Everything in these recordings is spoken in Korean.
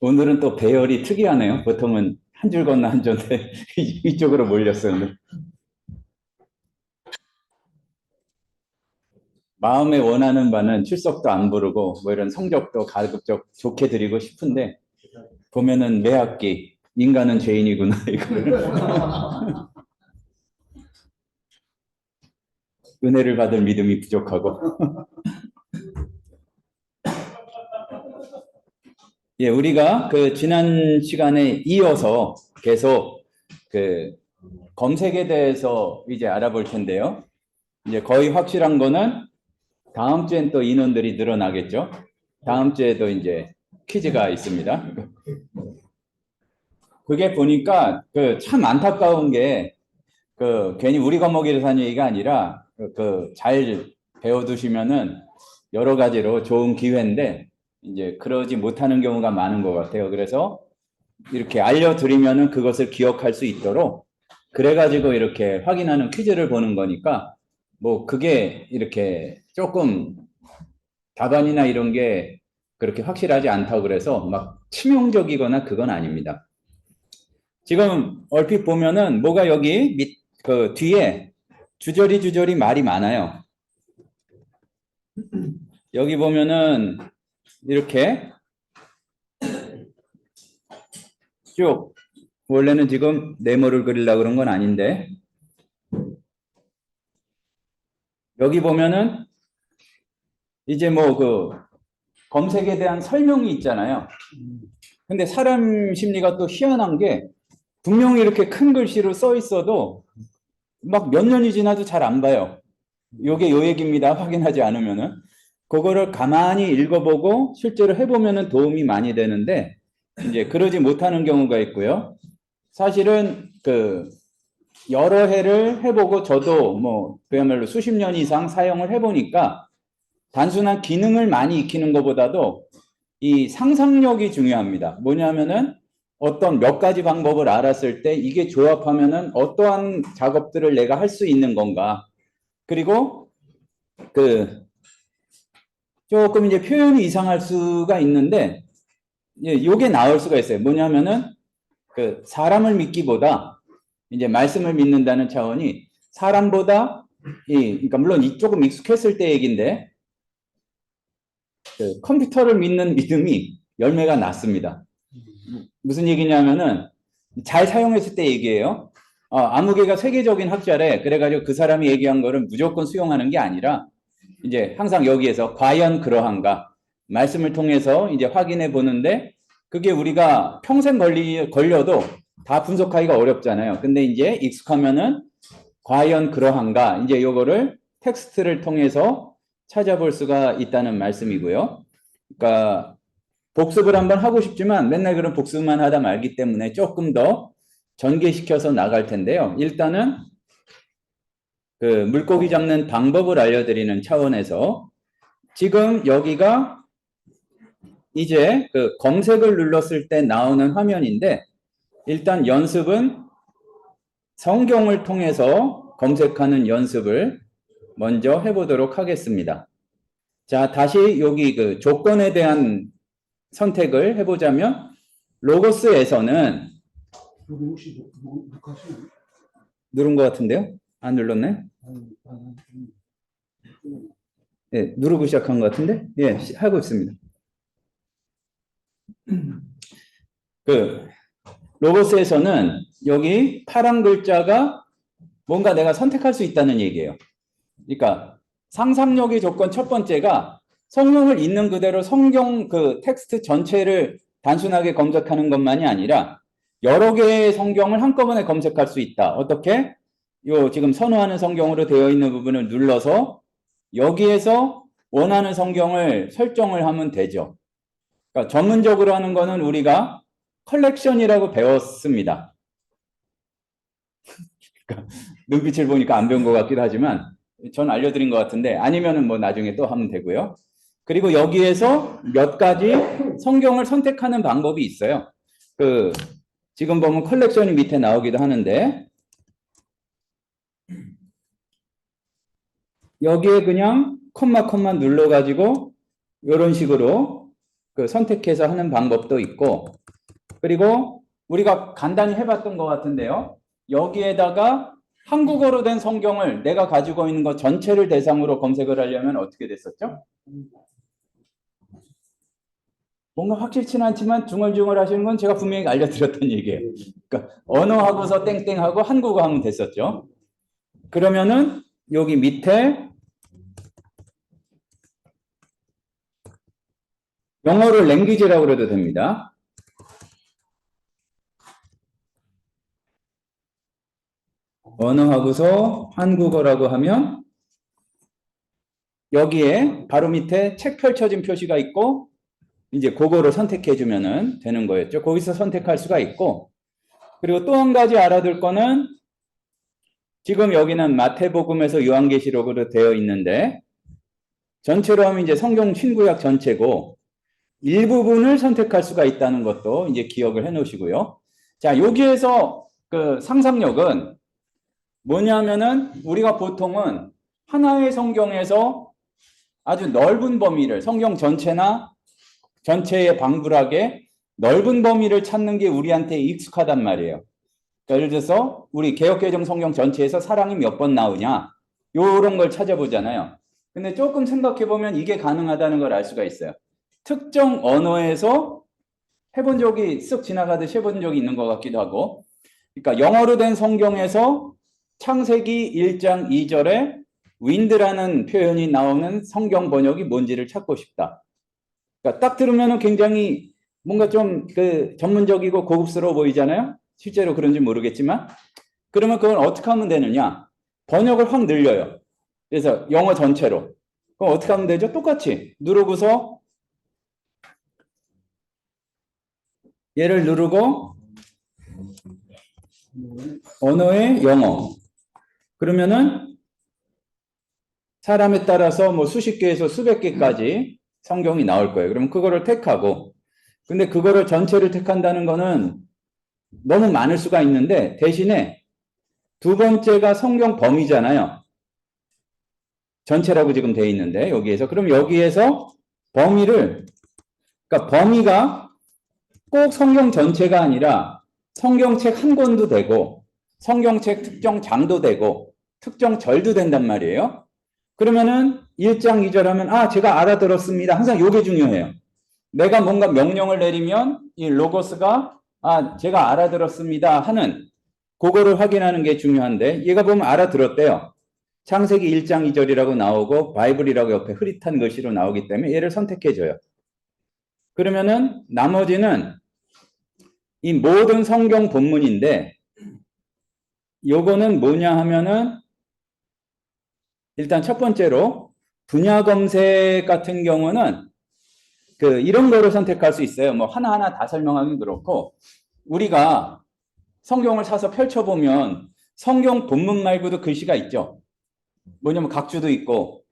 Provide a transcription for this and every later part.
오늘은 또 배열이 특이하네요. 보통은 한 줄 건너 한 줄인데 이쪽으로 몰렸어요, 오늘. 마음에 원하는 바는 출석도 안 부르고 뭐 이런 성적도 가급적 좋게 드리고 싶은데 보면은 매 학기 인간은 죄인이구나 이거를 은혜를 받을 믿음이 부족하고 예, 우리가 그 지난 시간에 이어서 계속 그 검색에 대해서 이제 알아볼 텐데요. 이제 거의 확실한 거는 다음 주엔 또 인원들이 늘어나겠죠. 다음 주에도 이제 퀴즈가 있습니다. 그게 보니까 그 참 안타까운 게 그 괜히 우리 거먹이를 사는 얘기가 아니라 그 잘 배워두시면은 여러 가지로 좋은 기회인데 이제 그러지 못하는 경우가 많은 것 같아요. 그래서 이렇게 알려드리면은 그것을 기억할 수 있도록 그래가지고 이렇게 확인하는 퀴즈를 보는 거니까 뭐 그게 이렇게 조금 답안이나 이런 게 그렇게 확실하지 않다고 그래서 막 치명적이거나 그건 아닙니다. 지금 얼핏 보면은 뭐가 여기 그 뒤에 주저리 말이 많아요. 여기 보면은 이렇게 쭉 원래는 지금 네모를 그리려고 그런 건 아닌데 여기 보면은 이제 뭐 그 검색에 대한 설명이 있잖아요. 근데 사람 심리가 또 희한한 게 분명히 이렇게 큰 글씨로 써 있어도 막 몇 년이 지나도 잘 안 봐요. 요게 요 얘기입니다. 확인하지 않으면은. 그거를 가만히 읽어보고 실제로 해보면은 도움이 많이 되는데 이제 그러지 못하는 경우가 있고요. 사실은 그 여러 해를 해보고 저도 뭐 그야말로 수십 년 이상 사용을 해보니까 단순한 기능을 많이 익히는 것보다도 이 상상력이 중요합니다. 뭐냐면은 어떤 몇 가지 방법을 알았을 때 이게 조합하면은 어떠한 작업들을 내가 할 수 있는 건가. 그리고 그 조금 이제 표현이 이상할 수가 있는데 요게 나올 수가 있어요. 뭐냐면은 그 사람을 믿기보다 이제 말씀을 믿는다는 차원이 사람보다 그러니까 물론 조금 익숙했을 때 얘기인데 그 컴퓨터를 믿는 믿음이 열매가 났습니다. 무슨 얘기냐면은 잘 사용했을 때 얘기예요. 아무개가 세계적인 학자래. 그래가지고 그 사람이 얘기한 거를 무조건 수용하는 게 아니라 이제 항상 여기에서 과연 그러한가 말씀을 통해서 이제 확인해 보는데 그게 우리가 평생 걸려도 다 분석하기가 어렵잖아요. 근데 이제 익숙하면은 과연 그러한가 이제 요거를 텍스트를 통해서 찾아볼 수가 있다는 말씀이고요. 그러니까 복습을 한번 하고 싶지만 맨날 그런 복습만 하다 말기 때문에 조금 더 전개시켜서 나갈 텐데요. 일단은 그 물고기 잡는 방법을 알려드리는 차원에서 지금 여기가 이제 그 검색을 눌렀을 때 나오는 화면인데 일단 연습은 성경을 통해서 검색하는 연습을 먼저 해보도록 하겠습니다. 자, 다시 여기 그 조건에 대한 선택을 해보자면 로고스에서는 누른 것 같은데요? 안 눌렀네? 예, 누르고 시작한 것 같은데? 예, 하고 있습니다. 그 로고스에서는 여기 파란 글자가 뭔가 내가 선택할 수 있다는 얘기예요. 그러니까 상상력의 조건 첫 번째가 성경을 있는 그대로 성경 그 텍스트 전체를 단순하게 검색하는 것만이 아니라 여러 개의 성경을 한꺼번에 검색할 수 있다. 어떻게? 요 지금 선호하는 성경으로 되어 있는 부분을 눌러서 여기에서 원하는 성경을 설정을 하면 되죠. 그러니까 전문적으로 하는 거는 우리가 컬렉션이라고 배웠습니다. 그러니까 눈빛을 보니까 안 배운 것 같기도 하지만 전 알려드린 것 같은데 아니면은 뭐 나중에 또 하면 되고요. 그리고 여기에서 몇 가지 성경을 선택하는 방법이 있어요. 그 지금 보면 컬렉션이 밑에 나오기도 하는데 여기에 그냥 콤마 눌러가지고 이런 식으로 그 선택해서 하는 방법도 있고, 그리고 우리가 간단히 해봤던 것 같은데요. 여기에다가 한국어로 된 성경을 내가 가지고 있는 것 전체를 대상으로 검색을 하려면 어떻게 됐었죠? 뭔가 확실치는 않지만 중얼중얼 하시는 건 제가 분명히 알려드렸던 얘기예요. 그러니까 언어하고서 땡땡하고 한국어 하면 됐었죠. 그러면은 여기 밑에 영어를 랭귀지라고 그래도 됩니다. 언어하고서 한국어라고 하면 여기에 바로 밑에 책 펼쳐진 표시가 있고 이제 그거를 선택해 주면은 되는 거였죠. 거기서 선택할 수가 있고, 그리고 또 한 가지 알아둘 거는 지금 여기는 마태복음에서 요한계시록으로 되어 있는데 전체로 하면 이제 성경 신구약 전체고 일부분을 선택할 수가 있다는 것도 이제 기억을 해 놓으시고요. 자, 여기에서 그 상상력은 뭐냐면은 우리가 보통은 하나의 성경에서 아주 넓은 범위를 성경 전체나 전체에 방불하게 넓은 범위를 찾는 게 우리한테 익숙하단 말이에요. 그러니까 예를 들어서 우리 개역개정 성경 전체에서 사랑이 몇 번 나오냐 요런 걸 찾아보잖아요. 근데 조금 생각해 보면 이게 가능하다는 걸 알 수가 있어요. 특정 언어에서 해본 적이 쓱 지나가듯이 해본 적이 있는 것 같기도 하고, 그러니까 영어로 된 성경에서 창세기 1장 2절에 wind라는 표현이 나오는 성경 번역이 뭔지를 찾고 싶다. 그러니까 딱 들으면 굉장히 뭔가 좀 그 전문적이고 고급스러워 보이잖아요. 실제로 그런지 모르겠지만, 그러면 그건 어떻게 하면 되느냐? 번역을 확 늘려요. 그래서 영어 전체로. 그럼 어떻게 하면 되죠? 똑같이 누르고서 얘를 누르고 언어의 영어. 그러면은 사람에 따라서 뭐 수십 개에서 수백 개까지 성경이 나올 거예요. 그러면 그거를 택하고, 근데 그거를 전체를 택한다는 거는 너무 많을 수가 있는데 대신에 두 번째가 성경 범위잖아요. 전체라고 지금 돼 있는데 여기에서 그럼 여기에서 범위를, 그러니까 범위가 꼭 성경 전체가 아니라 성경책 한 권도 되고 성경책 특정 장도 되고 특정 절도 된단 말이에요. 그러면은 1장 2절 하면 아 제가 알아들었습니다. 항상 이게 중요해요. 내가 뭔가 명령을 내리면 이 로고스가 아 제가 알아들었습니다 하는 그거를 확인하는 게 중요한데 얘가 보면 알아들었대요. 창세기 1장 2절이라고 나오고 바이블이라고 옆에 흐릿한 글씨로 나오기 때문에 얘를 선택해줘요. 그러면은 나머지는 이 모든 성경 본문인데 요거는 뭐냐 하면은 일단 첫 번째로 분야 검색 같은 경우는 그 이런 거를 선택할 수 있어요. 뭐 하나하나 다 설명하긴 그렇고 우리가 성경을 사서 펼쳐보면 성경 본문 말고도 글씨가 있죠. 뭐냐면 각주도 있고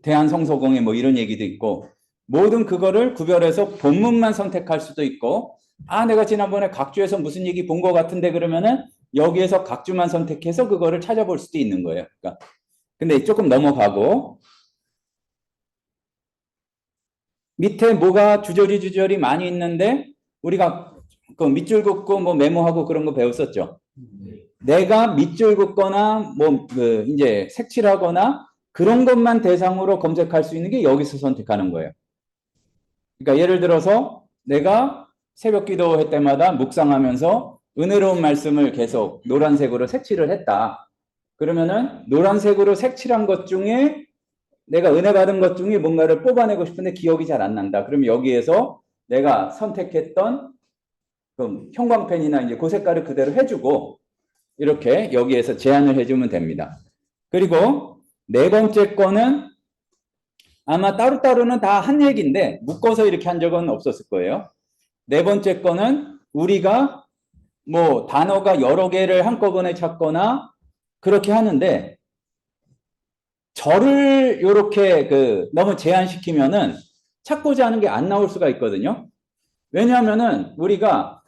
대한성서공회 뭐 이런 얘기도 있고 모든 그거를 구별해서 본문만 선택할 수도 있고 아 내가 지난번에 각주에서 무슨 얘기 본 것 같은데 그러면은 여기에서 각주만 선택해서 그거를 찾아볼 수도 있는 거예요. 그러니까 근데 조금 넘어가고 밑에 뭐가 주저리 많이 있는데 우리가 그 밑줄 긋고 뭐 메모하고 그런 거 배웠었죠. 내가 밑줄 긋거나 뭐 그 이제 색칠하거나 그런 것만 대상으로 검색할 수 있는 게 여기서 선택하는 거예요. 그러니까 예를 들어서 내가 새벽 기도할 때마다 묵상하면서 은혜로운 말씀을 계속 노란색으로 색칠을 했다. 그러면은 노란색으로 색칠한 것 중에 내가 은혜 받은 것 중에 뭔가를 뽑아내고 싶은데 기억이 잘 안 난다. 그러면 여기에서 내가 선택했던 그 형광펜이나 이제 그 색깔을 그대로 해주고 이렇게 여기에서 제한을 해주면 됩니다. 그리고 네 번째 거는 아마 따로따로는 다 한 얘기인데 묶어서 이렇게 한 적은 없었을 거예요. 네 번째 거는 우리가 뭐 단어가 여러 개를 한꺼번에 찾거나 그렇게 하는데 절을 이렇게 그 너무 제한시키면은 찾고자 하는 게 안 나올 수가 있거든요. 왜냐하면은 우리가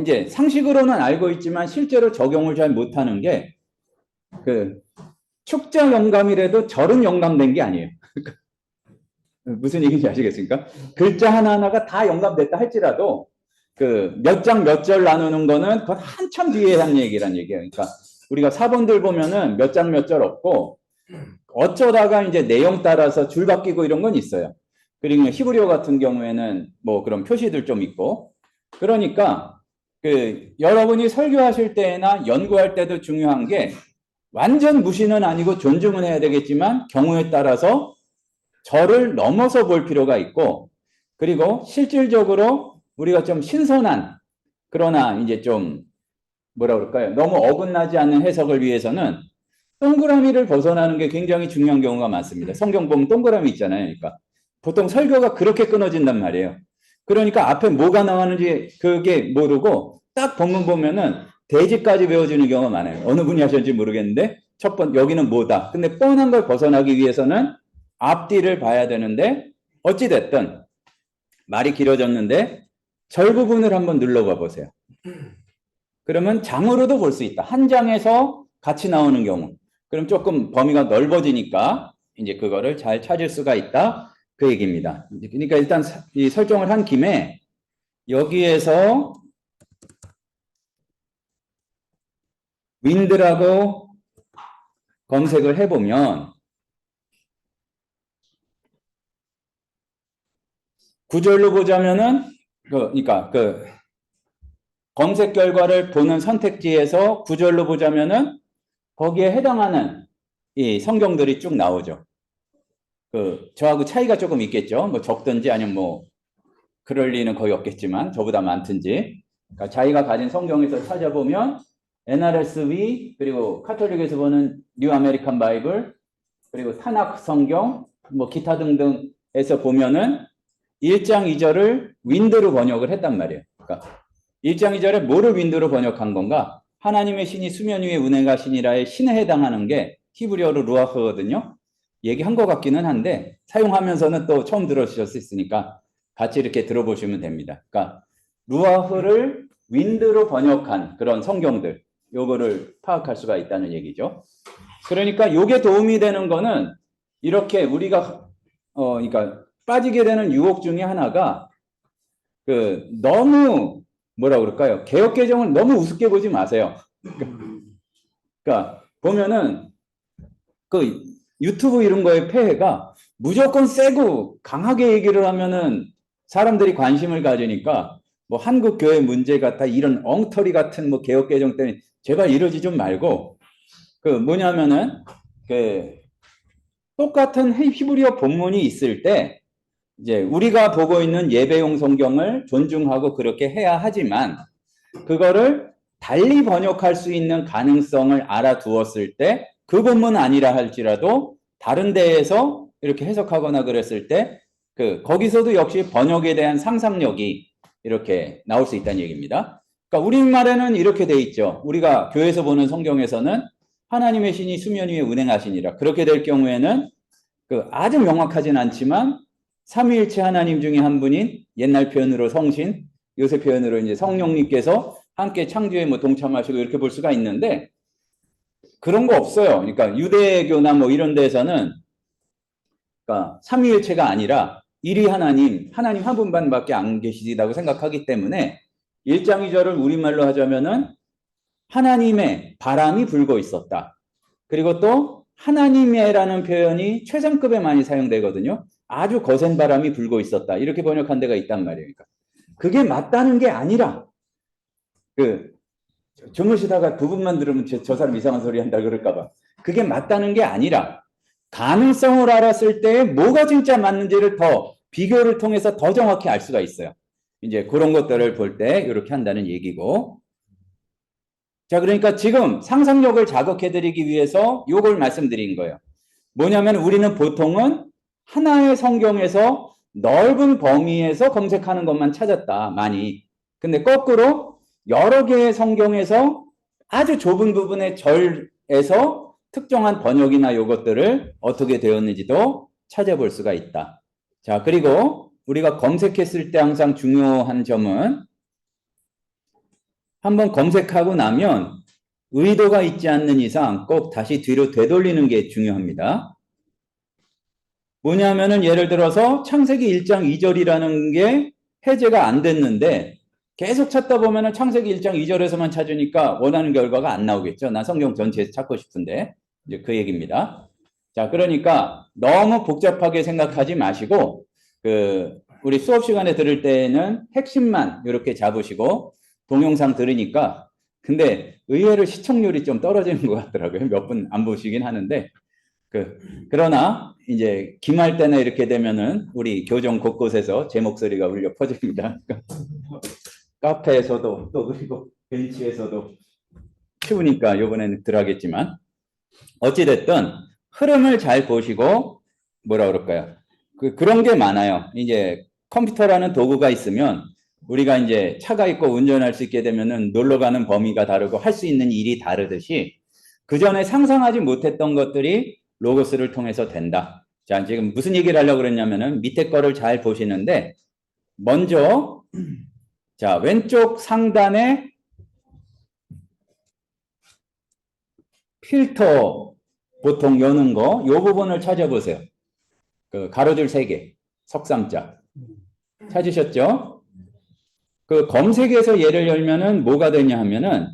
이제 상식으로는 알고 있지만 실제로 적용을 잘 못하는 게 그 축자 영감이라도 절은 영감된 게 아니에요. 무슨 얘기인지 아시겠습니까? 글자 하나하나가 다 영감됐다 할지라도 그 몇 장 몇 절 나누는 거는 그건 한참 뒤에 한 얘기란 얘기예요. 그러니까 우리가 사본들 보면은 몇 장 몇 절 없고 어쩌다가 이제 내용 따라서 줄 바뀌고 이런 건 있어요. 그리고 히브리어 같은 경우에는 뭐 그런 표시들 좀 있고 그러니까 그 여러분이 설교하실 때나 연구할 때도 중요한 게 완전 무시는 아니고 존중은 해야 되겠지만 경우에 따라서 절을 넘어서 볼 필요가 있고 그리고 실질적으로 우리가 좀 신선한 그러나 이제 좀 뭐라 그럴까요? 너무 어긋나지 않는 해석을 위해서는 동그라미를 벗어나는 게 굉장히 중요한 경우가 많습니다. 성경 보면 동그라미 있잖아요. 그러니까 보통 설교가 그렇게 끊어진단 말이에요. 그러니까 앞에 뭐가 나왔는지 그게 모르고 딱 본문 보면은 대지까지 외워지는 경우가 많아요. 어느 분이 하셨는지 모르겠는데 첫 번 여기는 뭐다. 근데 뻔한 걸 벗어나기 위해서는 앞뒤를 봐야 되는데 어찌 됐든 말이 길어졌는데 절 부분을 한번 눌러봐 보세요. 그러면 장으로도 볼 수 있다. 한 장에서 같이 나오는 경우. 그럼 조금 범위가 넓어지니까 이제 그거를 잘 찾을 수가 있다. 그 얘기입니다. 그러니까 일단 이 설정을 한 김에 여기에서 윈드라고 검색을 해보면 구절로 보자면은 그러니까 그 검색 결과를 보는 선택지에서 구절로 보자면은 거기에 해당하는 이 성경들이 쭉 나오죠. 그 저하고 차이가 조금 있겠죠. 뭐 적든지 아니면 뭐 그럴 리는 거의 없겠지만 저보다 많든지. 그러니까 자기가 가진 성경에서 찾아보면 NRSV 그리고 카톨릭에서 보는 뉴 아메리칸 바이블 그리고 타낙 성경 뭐 기타 등등에서 보면은 1장 2절을 윈드로 번역을 했단 말이에요. 그러니까 1장 2절에 뭐를 윈드로 번역한 건가? 하나님의 신이 수면 위에 운행하시니라의 신에 해당하는 게 히브리어로 루아흐거든요. 얘기한 것 같기는 한데 사용하면서는 또 처음 들으실 수 있으니까 같이 이렇게 들어보시면 됩니다. 그러니까 루아흐를 윈드로 번역한 그런 성경들 요거를 파악할 수가 있다는 얘기죠. 그러니까 요게 도움이 되는 거는 이렇게 우리가 그러니까 빠지게 되는 유혹 중에 하나가 그 너무 뭐라 그럴까요? 개혁 개정을 너무 우습게 보지 마세요. 그러니까 보면은 그 유튜브 이런 거의 폐해가 무조건 세고 강하게 얘기를 하면은 사람들이 관심을 가지니까 뭐 한국 교회 문제 같아 이런 엉터리 같은 뭐 개혁 개정 때문에 제발 이러지 좀 말고 그 뭐냐면은 그 똑같은 히브리어 본문이 있을 때 이제 우리가 보고 있는 예배용 성경을 존중하고 그렇게 해야 하지만 그거를 달리 번역할 수 있는 가능성을 알아두었을 때 그 본문 아니라 할지라도 다른 데에서 이렇게 해석하거나 그랬을 때 그 거기서도 역시 번역에 대한 상상력이 이렇게 나올 수 있다는 얘기입니다. 그러니까 우리말에는 이렇게 돼 있죠. 우리가 교회에서 보는 성경에서는 하나님의 신이 수면 위에 운행하시니라. 그렇게 될 경우에는 그 아주 명확하진 않지만 삼위일체 하나님 중에 한 분인 옛날 표현으로 성신, 요새 표현으로 이제 성령님께서 함께 창조에 뭐 동참하시고 이렇게 볼 수가 있는데 그런 거 없어요. 그러니까 유대교나 뭐 이런 데에서는 그러니까 삼위일체가 아니라 일위 하나님 한 분만밖에 안 계시다고 생각하기 때문에 1장 2절을 우리말로 하자면은 하나님의 바람이 불고 있었다. 그리고 또 하나님의라는 표현이 최상급에 많이 사용되거든요. 아주 거센 바람이 불고 있었다. 이렇게 번역한 데가 있단 말이에요. 그러니까 그게 맞다는 게 아니라 그 주무시다가 부분만 들으면 저 사람 이상한 소리 한다 그럴까 봐. 그게 맞다는 게 아니라 가능성을 알았을 때 뭐가 진짜 맞는지를 더 비교를 통해서 더 정확히 알 수가 있어요. 이제 그런 것들을 볼 때 이렇게 한다는 얘기고. 자, 그러니까 지금 상상력을 자극해드리기 위해서 요걸 말씀드린 거예요. 뭐냐면 우리는 보통은 하나의 성경에서 넓은 범위에서 검색하는 것만 찾았다, 많이. 근데 거꾸로 여러 개의 성경에서 아주 좁은 부분의 절에서 특정한 번역이나 요것들을 어떻게 되었는지도 찾아볼 수가 있다. 자, 그리고 우리가 검색했을 때 항상 중요한 점은 한번 검색하고 나면 의도가 있지 않는 이상 꼭 다시 뒤로 되돌리는 게 중요합니다. 뭐냐면은 예를 들어서 창세기 1장 2절이라는 게 해제가 안 됐는데 계속 찾다 보면은 창세기 1장 2절에서만 찾으니까 원하는 결과가 안 나오겠죠. 나 성경 전체에서 찾고 싶은데 이제 그 얘기입니다. 자, 그러니까 너무 복잡하게 생각하지 마시고 우리 수업 시간에 들을 때는 핵심만 이렇게 잡으시고 동영상 들으니까 근데 의외로 시청률이 좀 떨어지는 것 같더라고요. 몇 분 안 보시긴 하는데 그러나 이제 김할 때나 이렇게 되면은 우리 교정 곳곳에서 제 목소리가 울려 퍼집니다. 카페에서도 또 그리고 벤치에서도 추우니까 이번에는 덜하겠지만 어찌됐든 흐름을 잘 보시고 뭐라 그럴까요? 그런 게 많아요. 이제 컴퓨터라는 도구가 있으면 우리가 이제 차가 있고 운전할 수 있게 되면은 놀러 가는 범위가 다르고 할 수 있는 일이 다르듯이 그 전에 상상하지 못했던 것들이 로고스를 통해서 된다. 자, 지금 무슨 얘기를 하려고 그랬냐면은 밑에 거를 잘 보시는데 먼저 자, 왼쪽 상단에 필터 보통 여는 거, 요 부분을 찾아보세요. 그 가로줄 3개, 석삼자. 찾으셨죠? 그 검색에서 얘를 열면은 뭐가 되냐 하면은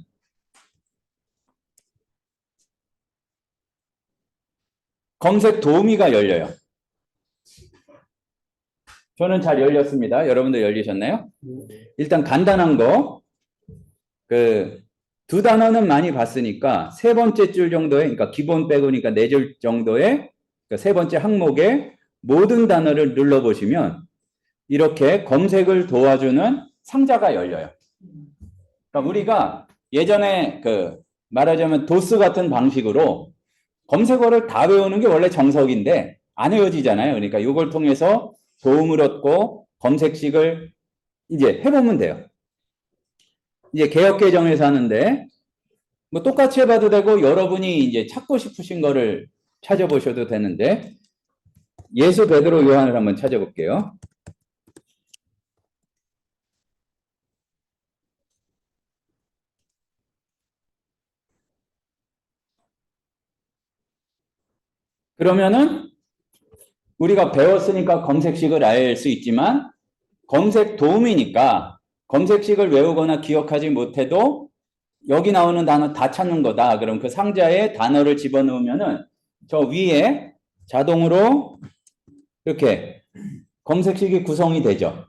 검색 도우미가 열려요. 저는 잘 열렸습니다. 여러분들 열리셨나요? 일단 간단한 거, 두 단어는 많이 봤으니까 세 번째 줄 정도에, 그러니까 기본 빼고니까 4줄 정도의 세 번째 항목에 모든 단어를 눌러보시면 이렇게 검색을 도와주는 상자가 열려요. 그러니까 우리가 예전에 말하자면 도스 같은 방식으로 검색어를 다 외우는 게 원래 정석인데 안 외워지잖아요. 그러니까 이걸 통해서 도움을 얻고 검색식을 이제 해보면 돼요. 이제 개혁개정에서 하는데 뭐 똑같이 해봐도 되고 여러분이 이제 찾고 싶으신 거를 찾아보셔도 되는데 예수 베드로 요한을 한번 찾아볼게요. 그러면은 우리가 배웠으니까 검색식을 알 수 있지만 검색 도움이니까 검색식을 외우거나 기억하지 못해도 여기 나오는 단어 다 찾는 거다. 그럼 그 상자에 단어를 집어넣으면은 저 위에 자동으로 이렇게 검색식이 구성이 되죠.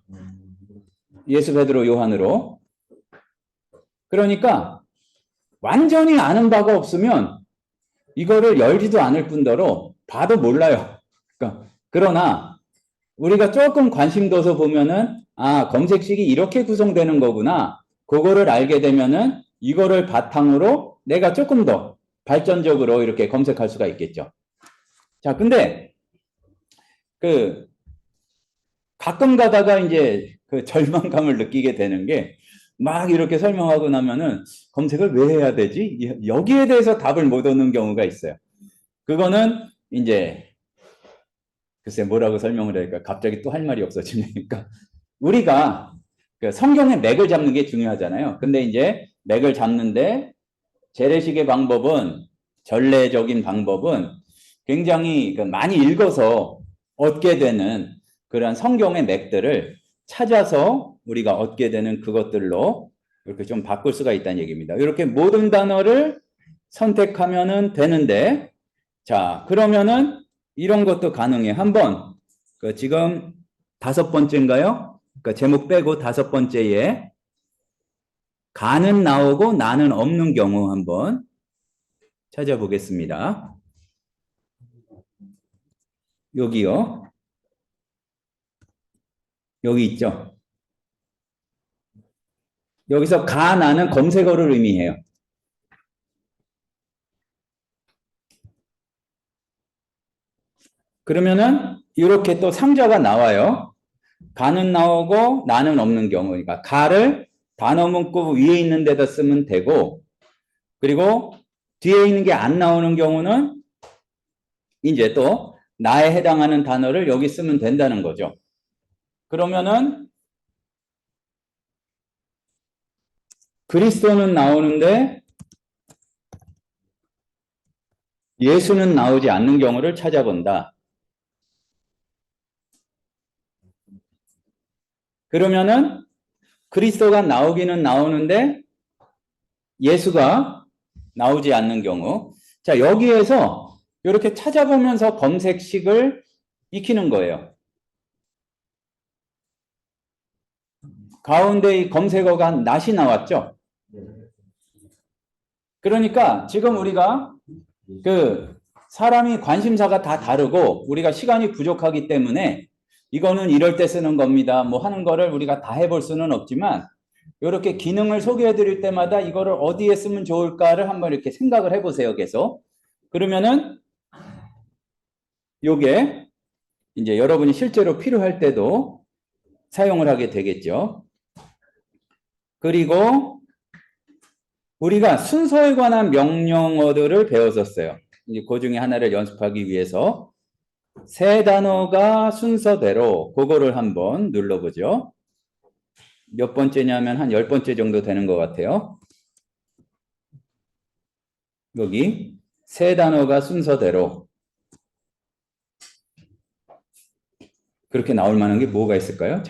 예수 베드로 요한으로. 그러니까 완전히 아는 바가 없으면 이거를 열지도 않을 뿐더러 봐도 몰라요. 그러나 우리가 조금 관심 둬서 보면은 검색식이 이렇게 구성되는 거구나. 그거를 알게 되면은 이거를 바탕으로 내가 조금 더 발전적으로 이렇게 검색할 수가 있겠죠. 자, 근데 가끔 가다가 이제 절망감을 느끼게 되는 게 막 이렇게 설명하고 나면은 검색을 왜 해야 되지? 여기에 대해서 답을 못 얻는 경우가 있어요. 그거는 이제 글쎄 뭐라고 설명을 할까? 갑자기 또 할 말이 없어지니까. 우리가 성경의 맥을 잡는 게 중요하잖아요. 근데 이제 맥을 잡는데 재래식의 방법은 전례적인 방법은 굉장히 많이 읽어서 얻게 되는 그런 성경의 맥들을 찾아서 우리가 얻게 되는 그것들로 이렇게 좀 바꿀 수가 있다는 얘기입니다. 이렇게 모든 단어를 선택하면은 되는데 자, 그러면은 이런 것도 가능해. 한번 지금 5번째인가요? 그러니까 제목 빼고 5번째에 가는 나오고 나는 없는 경우 한번 찾아보겠습니다. 여기요. 여기 있죠. 여기서 가 나는 검색어를 의미해요. 그러면은 이렇게 또 상자가 나와요. 가는 나오고 나는 없는 경우니까 가를 단어 문구 위에 있는 데다 쓰면 되고 그리고 뒤에 있는 게 안 나오는 경우는 이제 또 나에 해당하는 단어를 여기 쓰면 된다는 거죠. 그러면은 그리스도는 나오는데 예수는 나오지 않는 경우를 찾아본다. 그러면은 그리스도가 나오기는 나오는데 예수가 나오지 않는 경우. 자, 여기에서 이렇게 찾아보면서 검색식을 익히는 거예요. 가운데 이 검색어가 낫이 나왔죠. 그러니까 지금 우리가 그 사람이 관심사가 다 다르고 우리가 시간이 부족하기 때문에 이거는 이럴 때 쓰는 겁니다. 뭐 하는 거를 우리가 다 해볼 수는 없지만 이렇게 기능을 소개해 드릴 때마다 이거를 어디에 쓰면 좋을까를 한번 이렇게 생각을 해보세요. 계속. 그러면은 요게 이제 여러분이 실제로 필요할 때도 사용을 하게 되겠죠. 그리고 우리가 순서에 관한 명령어들을 배웠었어요. 이제 그 중에 하나를 연습하기 위해서 세 단어가 순서대로 그거를 한번 눌러보죠. 몇 번째냐면 한 10번째 정도 되는 것 같아요. 여기 세 단어가 순서대로 그렇게 나올 만한 게 뭐가 있을까요?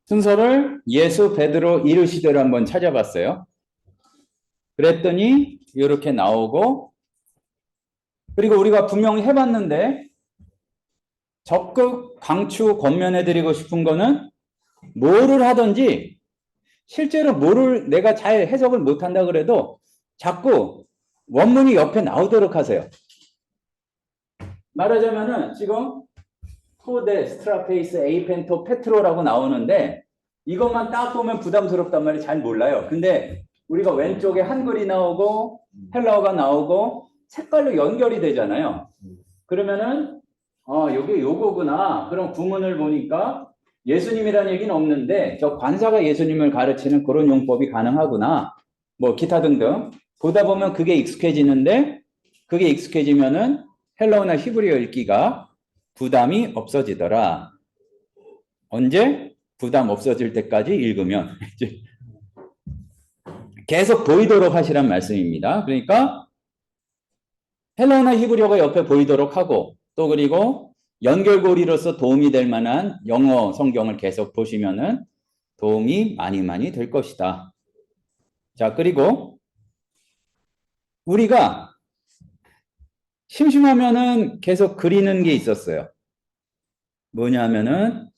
순서를 예수, 베드로, 이르시되로 한번 찾아봤어요. 그랬더니 이렇게 나오고 그리고 우리가 분명히 해봤는데 적극 강추 권면해드리고 싶은 거는 뭐를 하든지 실제로 뭐를 내가 잘 해석을 못한다 그래도 자꾸 원문이 옆에 나오도록 하세요. 말하자면은 지금 토데, 스트라페이스, 에이펜토, 페트로라고 나오는데 이것만 딱 보면 부담스럽단 말이 잘 몰라요. 근데 우리가 왼쪽에 한글이 나오고 헬라어가 나오고 색깔로 연결이 되잖아요. 그러면은 여기 요거구나. 그럼 구문을 보니까 예수님이라는 얘기는 없는데 저 관사가 예수님을 가르치는 그런 용법이 가능하구나. 뭐 기타 등등 보다 보면 그게 익숙해지는데 그게 익숙해지면은 헬라어나 히브리어 읽기가 부담이 없어지더라. 언제? 부담 없어질 때까지 읽으면 계속 보이도록 하시란 말씀입니다. 그러니까 헬라어나 히브리어가 옆에 보이도록 하고 또 그리고 연결고리로서 도움이 될 만한 영어 성경을 계속 보시면은 도움이 많이 될 것이다. 자, 그리고 우리가 심심하면은 계속 그리는 게 있었어요. 뭐냐면은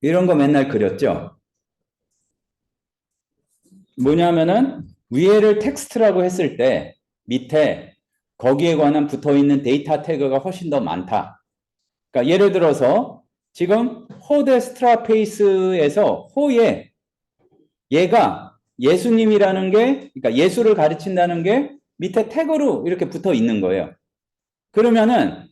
이런 거 맨날 그렸죠. 뭐냐면은 위에를 텍스트라고 했을 때 밑에 거기에 관한 붙어 있는 데이터 태그가 훨씬 더 많다. 그러니까 예를 들어서 지금 호데 스트라페이스에서 호에 얘가 예수님이라는 게 그러니까 예수를 가르친다는 게 밑에 태그로 이렇게 붙어 있는 거예요. 그러면은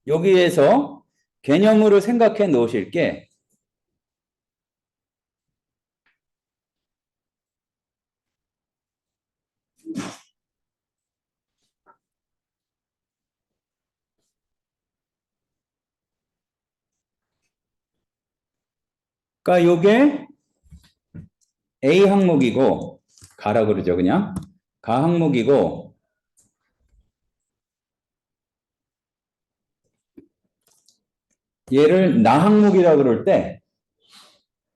여기에서 개념으로 생각해 놓으실 게 그러니까 요게 A 항목이고 가라 그러죠 그냥 가 항목이고 얘를 나 항목이라 그럴 때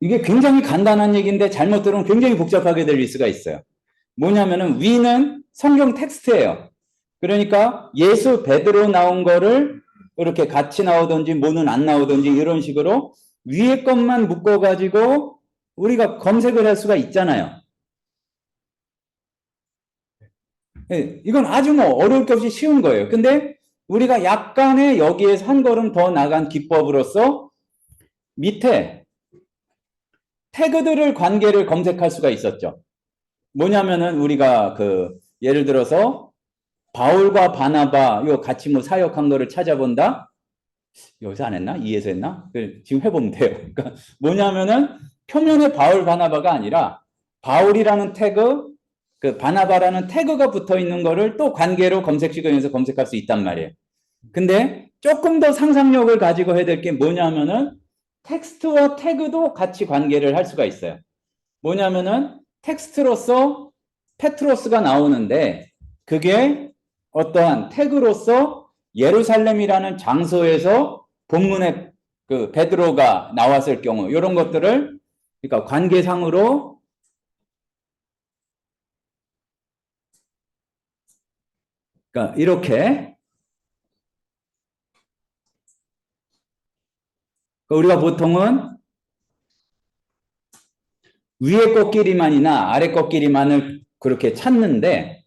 이게 굉장히 간단한 얘기인데 잘못 들으면 굉장히 복잡하게 들릴 수가 있어요. 뭐냐면은 위는 성경 텍스트예요. 그러니까 예수 베드로 나온 거를 이렇게 같이 나오든지 뭐는 안 나오든지 이런 식으로 위에 것만 묶어가지고 우리가 검색을 할 수가 있잖아요. 이건 아주 뭐 어려울 게 없이 쉬운 거예요. 근데 우리가 약간의 여기에서 한 걸음 더 나간 기법으로서 밑에 태그들을 관계를 검색할 수가 있었죠. 뭐냐면은 우리가 예를 들어서 바울과 바나바 요 같이 뭐 사역한 거를 찾아본다. 여기서 안 했나? 2에서 했나? 지금 해보면 돼요. 그러니까 뭐냐면은 표면에 바울 바나바가 아니라 바울이라는 태그, 그 바나바라는 태그가 붙어 있는 거를 또 관계로 검색식에서 검색할 수 있단 말이에요. 근데 조금 더 상상력을 가지고 해야 될 게 뭐냐면은 텍스트와 태그도 같이 관계를 할 수가 있어요. 뭐냐면은 텍스트로서 페트로스가 나오는데 그게 어떠한 태그로서 예루살렘이라는 장소에서 본문에 그 베드로가 나왔을 경우 이런 것들을 그러니까 관계상으로 그러니까 이렇게 우리가 보통은 위에 것끼리만이나 아래 것끼리만을 그렇게 찾는데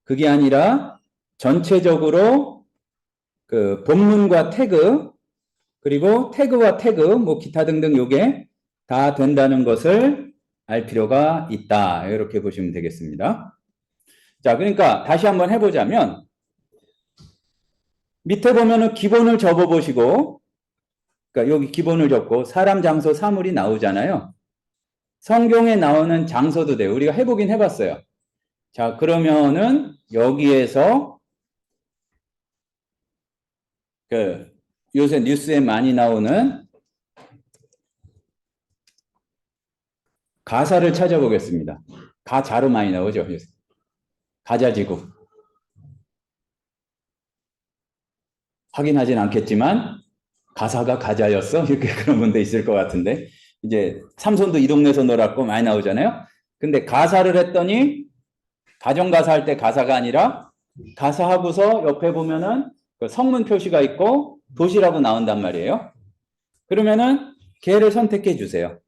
그게 아니라 전체적으로 그 본문과 태그 그리고 태그와 태그 뭐 기타 등등 요게 다 된다는 것을 알 필요가 있다. 이렇게 보시면 되겠습니다. 자, 그러니까 다시 한번 해보자면 밑에 보면은 기본을 접어 보시고 그러니까 여기 기본을 접고 사람, 장소, 사물이 나오잖아요. 성경에 나오는 장소도 돼요. 우리가 해보긴 해봤어요. 자, 그러면은 여기에서 그 요새 뉴스에 많이 나오는 가사를 찾아보겠습니다. 가자로 많이 나오죠. 가자지구. 확인하진 않겠지만 가사가 가자였어? 이렇게 그런 분도 있을 것 같은데 이제 삼손도 이 동네에서 놀았고 많이 나오잖아요. 근데 가사를 했더니 가정가사 할 때 가사가 아니라 가사하고서 옆에 보면은 그 성문 표시가 있고 도시라고 나온단 말이에요. 그러면은 걔를 선택해 주세요.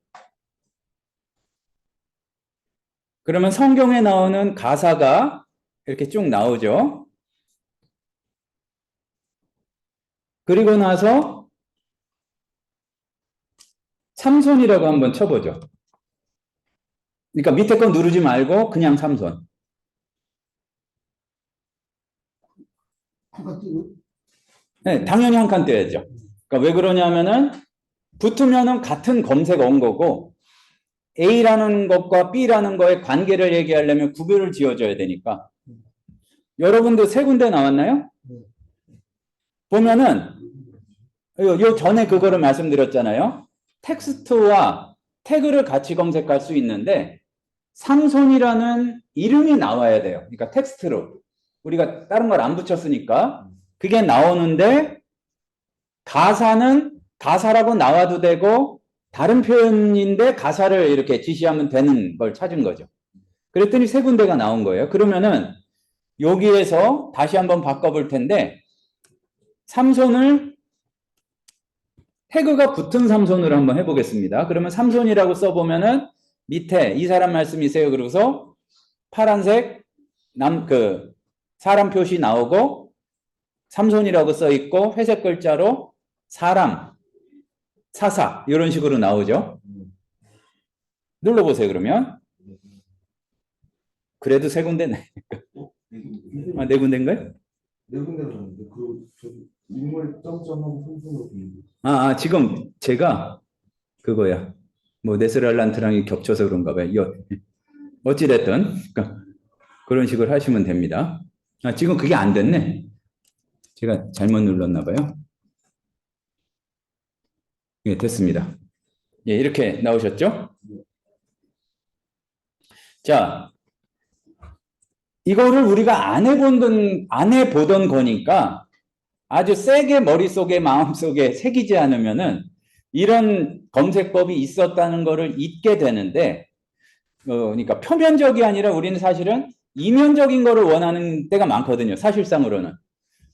그러면 성경에 나오는 가사가 이렇게 쭉 나오죠. 그리고 나서 삼손이라고 한번 쳐보죠. 그러니까 밑에 거 누르지 말고 그냥 삼손. 네, 당연히 한 칸 떼야죠. 그러니까 왜 그러냐면은 붙으면은 같은 검색 온 거고 A라는 것과 B라는 거의 관계를 얘기하려면 구별을 지어줘야 되니까. 여러분도 세 군데 나왔나요? 보면은 요 전에 그거를 말씀드렸잖아요. 텍스트와 태그를 같이 검색할 수 있는데 삼손이라는 이름이 나와야 돼요. 그러니까 텍스트로. 우리가 다른 걸 안 붙였으니까 그게 나오는데 가사는 가사라고 나와도 되고 다른 표현인데 가사를 이렇게 지시하면 되는 걸 찾은 거죠. 그랬더니 세 군데가 나온 거예요. 그러면은 여기에서 다시 한번 바꿔볼 텐데 삼손을 태그가 붙은 삼손으로 한번 해보겠습니다. 그러면 삼손이라고 써보면은 밑에 이 사람 말씀이세요. 그러고서 파란색 그 사람 표시 나오고 삼손이라고 써 있고 회색 글자로 사람, 사사 이런 식으로 나오죠. 눌러보세요. 그러면 그래도 세 군데네. 아, 네 군데인가요? 네 군데가 나는데 그 저기 인물 점점하고 손으로 지금 제가 그거야. 뭐 네스랄란트랑이 겹쳐서 그런가 봐요. 어찌됐든 그러니까 그런 식으로 하시면 됩니다. 지금 그게 안 됐네. 제가 잘못 눌렀나 봐요. 예, 됐습니다. 예, 이렇게 나오셨죠? 자, 이거를 우리가 안 해보던 거니까 아주 세게 머릿속에 마음속에 새기지 않으면은 이런 검색법이 있었다는 거를 잊게 되는데 그러니까 표면적이 아니라 우리는 사실은 이면적인 거를 원하는 때가 많거든요. 사실상으로는.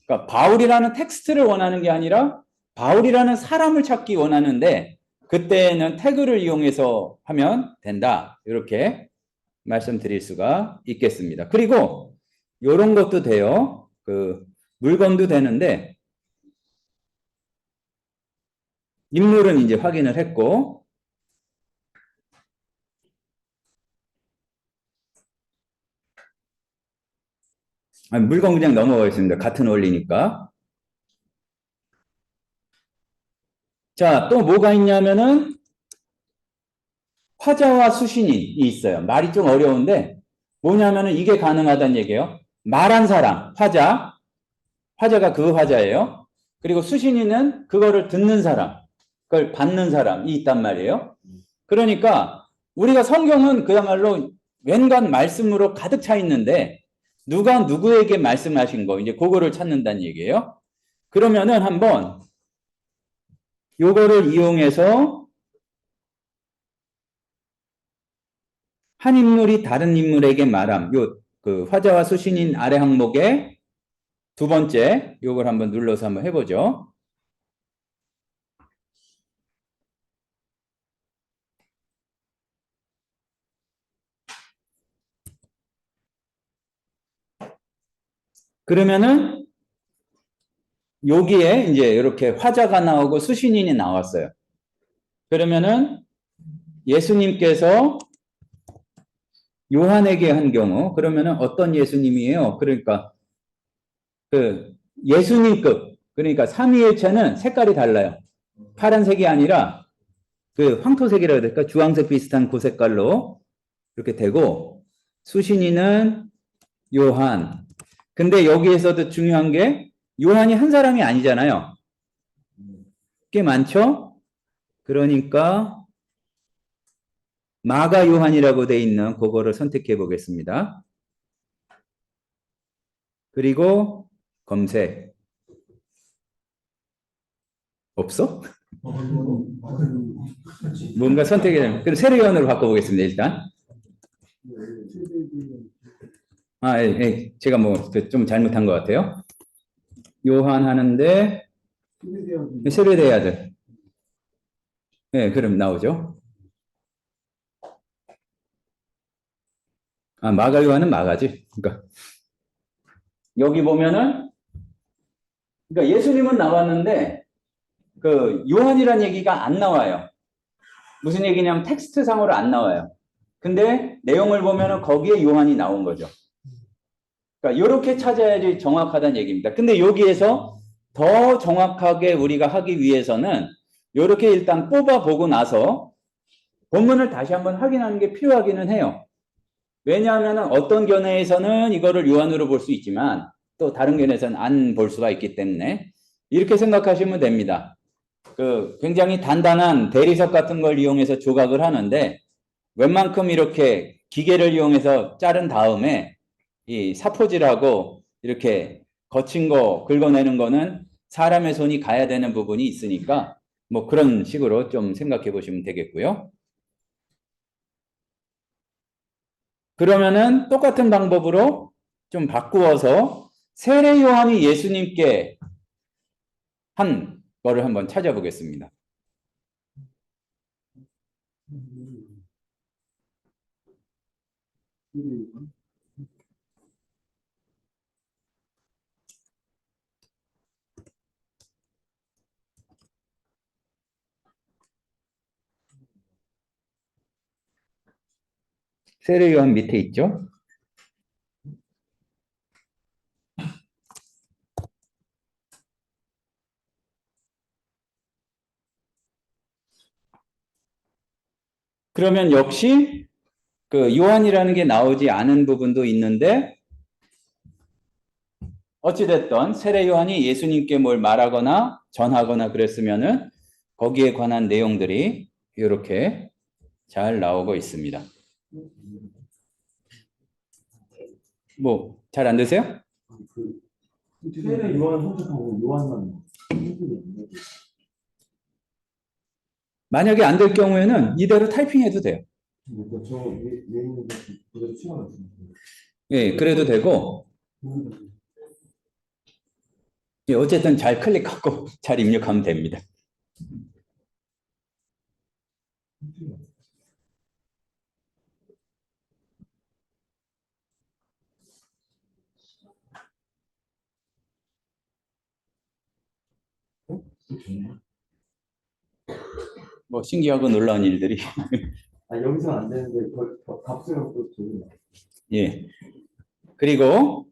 그러니까 바울이라는 텍스트를 원하는 게 아니라 바울이라는 사람을 찾기 원하는데 그때는 태그를 이용해서 하면 된다. 이렇게 말씀드릴 수가 있겠습니다. 그리고 이런 것도 돼요. 그 물건도 되는데 인물은 이제 확인을 했고 물건 그냥 넘어가겠습니다. 같은 원리니까. 자, 또 뭐가 있냐면은 화자와 수신인이 있어요. 말이 좀 어려운데 뭐냐면은 이게 가능하다는 얘기예요. 말한 사람, 화자가 그 화자예요. 그리고 수신인은 그거를 듣는 사람, 그걸 받는 사람이 있단 말이에요. 그러니까 우리가 성경은 그야말로 웬간 말씀으로 가득 차 있는데 누가 누구에게 말씀하신 거 이제 그거를 찾는다는 얘기예요. 그러면은 한번 요거를 이용해서 한 인물이 다른 인물에게 말함. 요 그 화자와 수신인 아래 항목에 두 번째 요걸 한번 눌러서 한번 해보죠. 그러면은 여기에 이제 이렇게 화자가 나오고 수신인이 나왔어요. 그러면은 예수님께서 요한에게 한 경우 그러면은 어떤 예수님이에요? 그러니까 그 예수님급 그러니까 삼위일체는 색깔이 달라요. 파란색이 아니라 그 황토색이라고 해야 될까? 주황색 비슷한 그 색깔로 이렇게 되고 수신이는 요한. 근데 여기에서도 중요한 게 요한이 한 사람이 아니잖아요. 꽤 많죠? 그러니까 마가 요한이라고 돼 있는 그거를 선택해 보겠습니다. 그리고 검색. 없어? 뭔가 선택이 되면 그럼 세례요한으로 바꿔보겠습니다. 일단 제가 뭐 좀 잘못한 것 같아요. 요한 하는데 세례돼야 돼. 네, 그럼 나오죠. 아, 마가 요한은 마가지. 그러니까 여기 보면은 그러니까 예수님은 나왔는데 그 요한이란 얘기가 안 나와요. 무슨 얘기냐면 텍스트 상으로 안 나와요. 근데 내용을 보면은 거기에 요한이 나온 거죠. 그러니까 이렇게 찾아야지 정확하다는 얘기입니다. 근데 여기에서 더 정확하게 우리가 하기 위해서는 이렇게 일단 뽑아보고 나서 본문을 다시 한번 확인하는 게 필요하기는 해요. 왜냐하면 어떤 견해에서는 이거를 요한으로 볼 수 있지만 또 다른 견해에서는 안 볼 수가 있기 때문에 이렇게 생각하시면 됩니다. 그 굉장히 단단한 대리석 같은 걸 이용해서 조각을 하는데 웬만큼 이렇게 기계를 이용해서 자른 다음에 이 사포질하고 이렇게 거친 거 긁어내는 거는 사람의 손이 가야 되는 부분이 있으니까 뭐 그런 식으로 좀 생각해 보시면 되겠고요. 그러면은 똑같은 방법으로 좀 바꾸어서 세례 요한이 예수님께 한 거를 한번 찾아보겠습니다. 세례 요한 밑에 있죠? 그러면 역시 그 요한이라는 게 나오지 않은 부분도 있는데 어찌됐든 세례 요한이 예수님께 뭘 말하거나 전하거나 그랬으면은 거기에 관한 내용들이 이렇게 잘 나오고 있습니다. 뭐 잘 안 되세요? 그 세례 요한 선택하고 요한만 선택이 만약에 안 될 경우에는 이대로 타이핑해도 돼요. 그러니까 저 예인이 그대로 치워놨습니다. 예, 그래도 되고 예, 어쨌든 잘 클릭하고 잘 입력하면 됩니다. 뭐 신기하고 놀라운 일들이 아 여기서 안 되는데 값을 또 저기 예. 그리고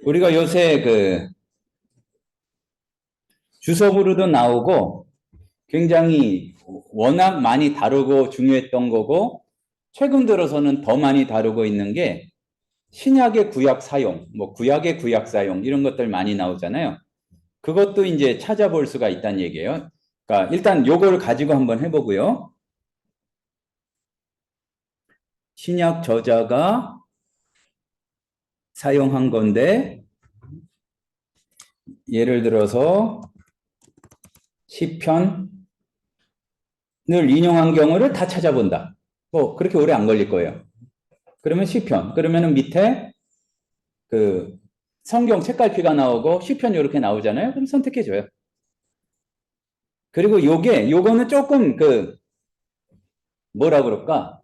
우리가 요새 그 주석으로도 나오고 굉장히 워낙 많이 다루고 중요했던 거고, 최근 들어서는 더 많이 다루고 있는 게 신약의 구약 사용, 뭐 구약의 구약 사용 이런 것들 많이 나오잖아요. 그것도 이제 찾아볼 수가 있다는 얘기예요. 그러니까 일단 요걸 가지고 한번 해보고요. 신약 저자가 사용한 건데, 예를 들어서 시편을 인용한 경우를 다 찾아본다. 뭐 그렇게 오래 안 걸릴 거예요. 그러면 시편, 그러면은 밑에 그 성경 책갈피가 나오고 시편 이렇게 나오잖아요. 그럼 선택해 줘요. 그리고 요거는 조금 뭐라 그럴까?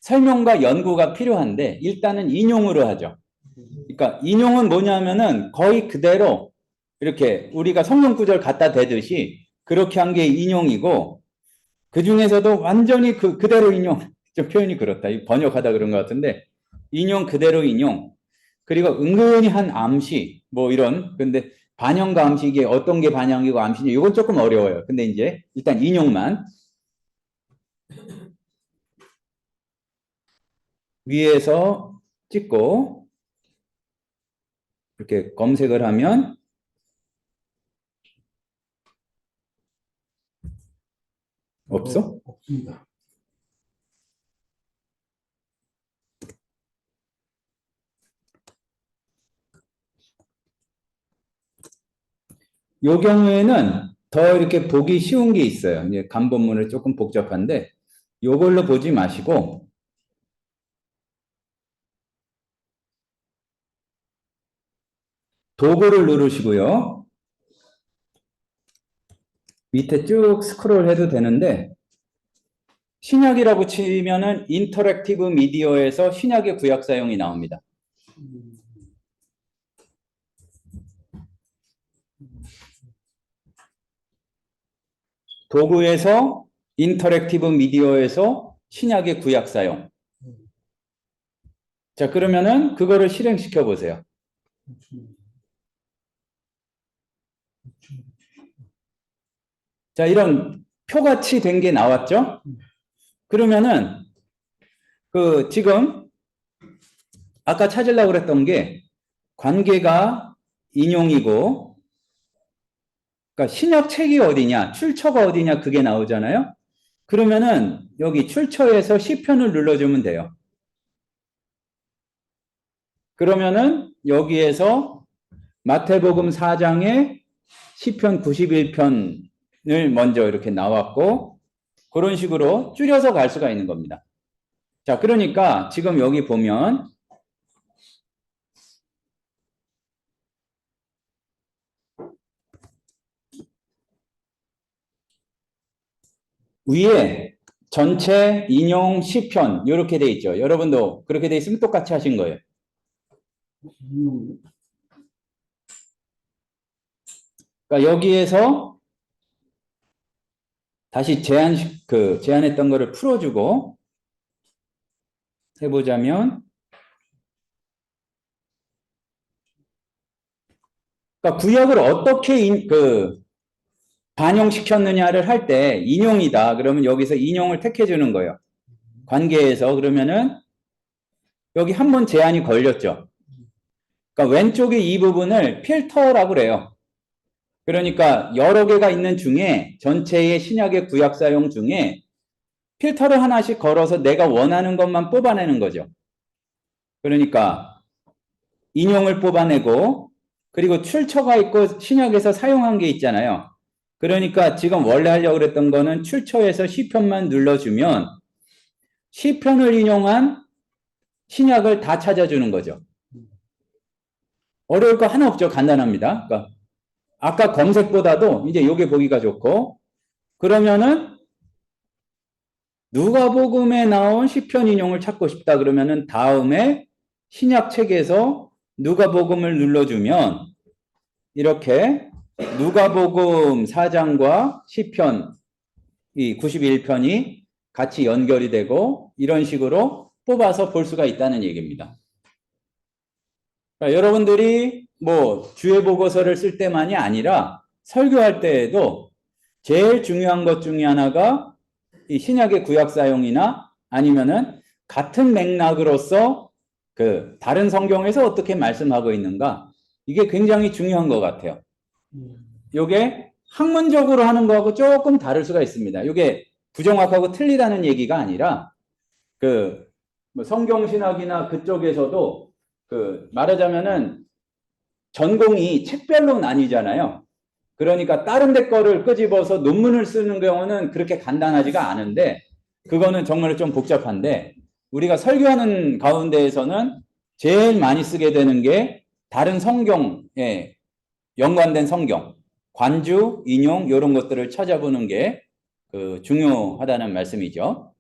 설명과 연구가 필요한데 일단은 인용으로 하죠. 그러니까 인용은 뭐냐면은 거의 그대로 이렇게 우리가 성경 구절 갖다 대듯이 그렇게 한 게 인용이고, 그 중에서도 완전히 그대로 인용, 좀 표현이 그렇다. 번역하다 그런 것 같은데, 인용 그대로 인용. 그리고 은근히 한 암시, 뭐 이런, 근데 반영과 암시, 이게 어떤 게 반영이고 암시인지, 이건 조금 어려워요. 근데 이제 일단 인용만. 위에서 찍고, 이렇게 검색을 하면, 없어? 없습니다. 요 경우에는 더 이렇게 보기 쉬운 게 있어요. 이제 간본문을 조금 복잡한데, 요걸로 보지 마시고, 도구를 누르시고요. 밑에 쭉 스크롤 해도 되는데, 신약이라고 치면은 인터랙티브 미디어에서 신약의 구약 사용이 나옵니다. 도구에서 인터랙티브 미디어에서 신약의 구약 사용. 자, 그러면은 그거를 실행시켜 보세요. 자, 이런 표같이 된 게 나왔죠? 그러면은 지금 아까 찾으려고 그랬던 게 관계가 인용이고, 그러니까 신약 책이 어디냐, 출처가 어디냐, 그게 나오잖아요. 그러면은 여기 출처에서 시편을 눌러주면 돼요. 그러면은 여기에서 마태복음 4장에 시편 91편을 먼저 이렇게 나왔고, 그런 식으로 줄여서 갈 수가 있는 겁니다. 자, 그러니까 지금 여기 보면 위에 전체 인용 시편 이렇게 돼 있죠. 여러분도 그렇게 돼 있으면 똑같이 하신 거예요. 그러니까 여기에서 다시 제안했던 거를 풀어주고 해보자면, 그러니까 구역을 어떻게 반영시켰느냐를 할 때 인용이다. 그러면 여기서 인용을 택해주는 거예요. 관계에서. 그러면은 여기 한 번 제한이 걸렸죠. 그러니까 왼쪽에 이 부분을 필터라고 그래요. 그러니까 여러 개가 있는 중에 전체의 신약의 구약 사용 중에 필터를 하나씩 걸어서 내가 원하는 것만 뽑아내는 거죠. 그러니까 인용을 뽑아내고, 그리고 출처가 있고 신약에서 사용한 게 있잖아요. 그러니까 지금 원래 하려고 그랬던 거는 출처에서 시편만 눌러주면 시편을 인용한 신약을 다 찾아주는 거죠. 어려울 거 하나 없죠. 간단합니다. 그러니까 아까 검색보다도 이제 요게 보기가 좋고, 그러면은 누가복음에 나온 시편 인용을 찾고 싶다 그러면은 다음에 신약 책에서 누가복음을 눌러주면 이렇게 누가복음 4장과 시편 이 91편이 같이 연결이 되고 이런 식으로 뽑아서 볼 수가 있다는 얘기입니다. 그러니까 여러분들이 뭐 주의 보고서를 쓸 때만이 아니라 설교할 때에도 제일 중요한 것 중에 하나가 이 신약의 구약 사용이나 아니면은 같은 맥락으로서 그 다른 성경에서 어떻게 말씀하고 있는가, 이게 굉장히 중요한 것 같아요. 요게 학문적으로 하는 거하고 조금 다를 수가 있습니다. 요게 부정확하고 틀리다는 얘기가 아니라 그 뭐 성경신학이나 그쪽에서도 그 말하자면은 전공이 책별로 나뉘잖아요. 그러니까 다른 데 거를 끄집어서 논문을 쓰는 경우는 그렇게 간단하지가 않은데, 그거는 정말 좀 복잡한데, 우리가 설교하는 가운데에서는 제일 많이 쓰게 되는 게 다른 성경에 연관된 성경, 관주, 인용 이런 것들을 찾아보는 게 그 중요하다는 말씀이죠.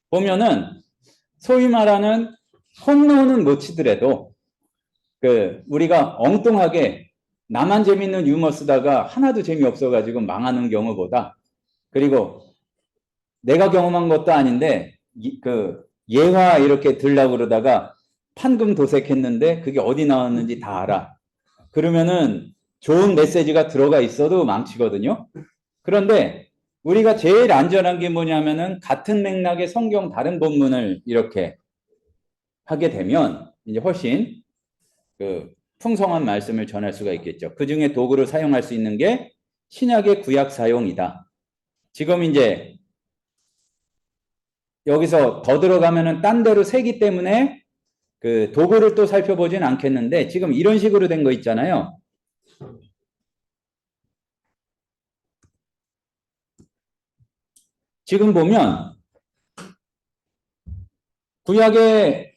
보면은 소위 말하는 홈런은 못 치더라도 그 우리가 엉뚱하게 나만 재밌는 유머 쓰다가 하나도 재미없어가지고 망하는 경우보다, 그리고 내가 경험한 것도 아닌데 그 예화 이렇게 들려고 그러다가 판금 도색했는데 그게 어디 나왔는지 다 알아. 그러면은 좋은 메시지가 들어가 있어도 망치거든요. 그런데 우리가 제일 안전한 게 뭐냐면은 같은 맥락의 성경 다른 본문을 이렇게 하게 되면 이제 훨씬 그 풍성한 말씀을 전할 수가 있겠죠. 그 중에 도구를 사용할 수 있는 게 신약의 구약 사용이다. 지금 이제 여기서 더 들어가면은 딴 데로 새기 때문에 그 도구를 또 살펴보진 않겠는데, 지금 이런 식으로 된 거 있잖아요. 지금 보면 구약에,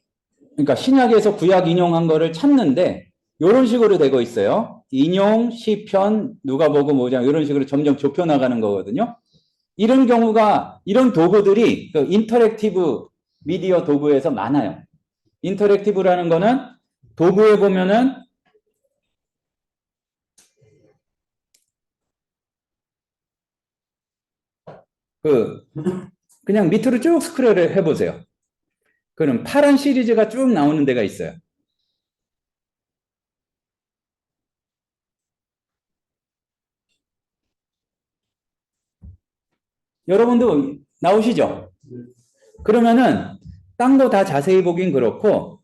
그러니까 신약에서 구약 인용한 거를 찾는데 이런 식으로 되고 있어요. 인용, 시편, 누가복음 5장 이런 식으로 점점 좁혀 나가는 거거든요. 이런 경우가, 이런 도구들이 그 인터랙티브 미디어 도구에서 많아요. 인터랙티브라는 거는 도구에 보면은 그 그냥 밑으로 쭉 스크롤을 해보세요. 그럼 파란 시리즈가 쭉 나오는 데가 있어요. 여러분도 나오시죠? 그러면은 딴 거 다 자세히 보긴 그렇고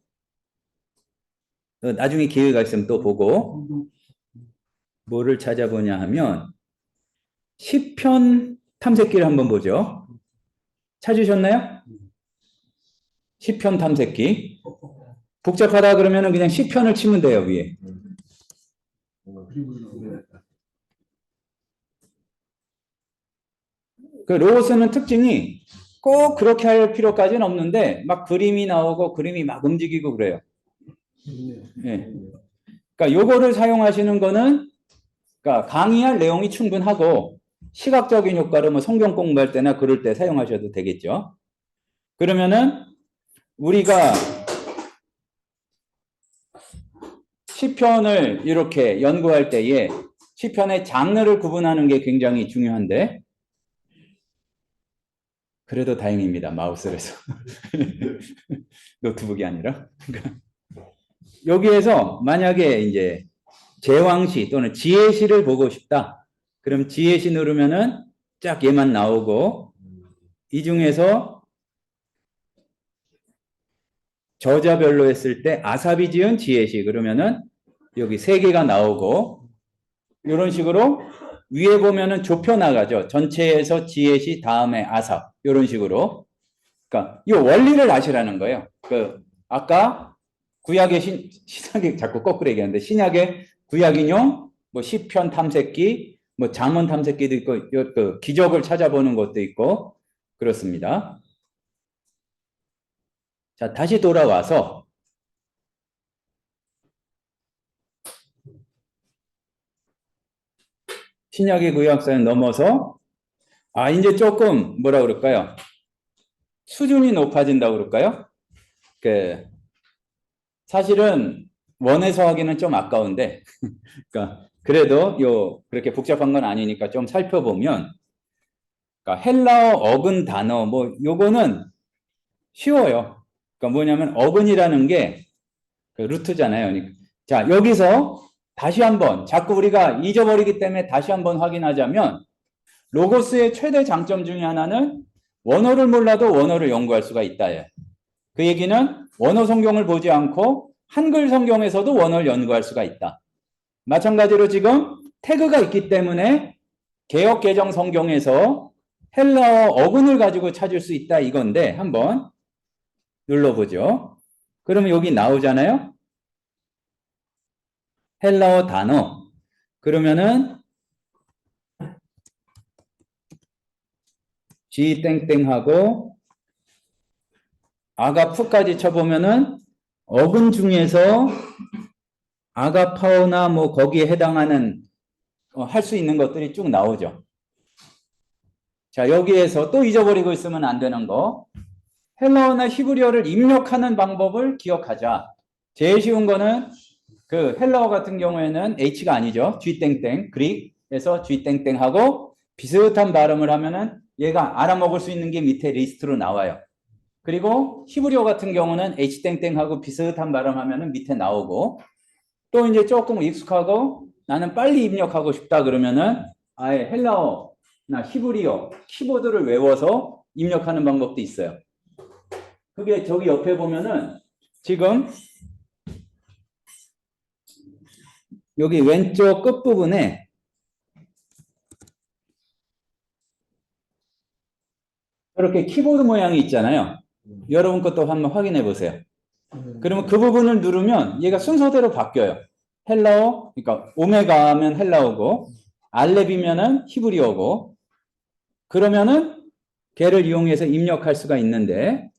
나중에 기회가 있으면 또 보고, 뭐를 찾아보냐 하면 시편 탐색기를 한번 보죠. 찾으셨나요? 시편 탐색기. 복잡하다 그러면은 그냥 시편을 치면 돼요, 위에. 그 로고스는 특징이 꼭 그렇게 할 필요까지는 없는데 막 그림이 나오고 그림이 막 움직이고 그래요. 예. 그러니까 요거를 사용하시는 거는 그러니까 강의할 내용이 충분하고 시각적인 효과로 뭐 성경 공부할 때나 그럴 때 사용하셔도 되겠죠. 그러면은 우리가 시편을 이렇게 연구할 때에 시편의 장르를 구분하는 게 굉장히 중요한데, 그래도 다행입니다. 마우스에서. 노트북이 아니라. 여기에서 만약에 이제 제왕시 또는 지혜시를 보고 싶다. 그럼 지혜시 누르면은 쫙 얘만 나오고, 이 중에서 저자별로 했을 때 아삽이 지은 지혜시 그러면은 여기 세 개가 나오고, 이런 식으로 위에 보면은 좁혀 나가죠. 전체에서 지혜시 다음에 아삽 이런 식으로. 그러니까 이 원리를 아시라는 거예요. 그 아까 구약의 신약의 자꾸 거꾸로 얘기하는데 신약의 구약 인용, 뭐 시편 탐색기, 뭐 잠언 탐색기도 있고, 그 기적을 찾아보는 것도 있고 그렇습니다. 자, 다시 돌아와서 신약의 구약사에 넘어서 이제 조금 뭐라 그럴까요? 수준이 높아진다고 그럴까요? 그 사실은 원에서 하기는 좀 아까운데, 그러니까 그래도 그렇게 복잡한 건 아니니까 좀 살펴보면, 그러니까 헬라어 어근 단어 뭐 요거는 쉬워요. 그러니까 뭐냐면 어근이라는 게 그 루트잖아요. 그러니까 자, 여기서 다시 한번 자꾸 우리가 잊어버리기 때문에 다시 한번 확인하자면 로고스의 최대 장점 중에 하나는 원어를 몰라도 원어를 연구할 수가 있다. 예. 그 얘기는 원어 성경을 보지 않고 한글 성경에서도 원어를 연구할 수가 있다. 마찬가지로 지금 태그가 있기 때문에 개역 개정 성경에서 헬라어 어근을 가지고 찾을 수 있다 이건데 한번 눌러보죠. 그러면 여기 나오잖아요. 헬라어 단어. 그러면은 G 땡땡하고 아가프까지 쳐보면은 어근 중에서 아가파오나 뭐 거기에 해당하는 할 수 있는 것들이 쭉 나오죠. 자, 여기에서 또 잊어버리고 있으면 안 되는 거. 헬라어나 히브리어를 입력하는 방법을 기억하자. 제일 쉬운 거는 그 헬라어 같은 경우에는 H가 아니죠. G 땡땡 그릭에서 G 땡땡하고 비슷한 발음을 하면은 얘가 알아먹을 수 있는 게 밑에 리스트로 나와요. 그리고 히브리어 같은 경우는 H 땡땡하고 비슷한 발음하면은 밑에 나오고 또 이제 조금 익숙하고 나는 빨리 입력하고 싶다 그러면은 아예 헬라어나 히브리어 키보드를 외워서 입력하는 방법도 있어요. 그게 저기 옆에 보면은 지금 여기 왼쪽 끝부분에 이렇게 키보드 모양이 있잖아요. 여러분 것도 한번 확인해 보세요. 그러면 그 부분을 누르면 얘가 순서대로 바뀌어요. 헬라어, 그러니까 오메가면 헬라어고 알렙이면은 히브리어고 그러면은 걔를 이용해서 입력할 수가 있는데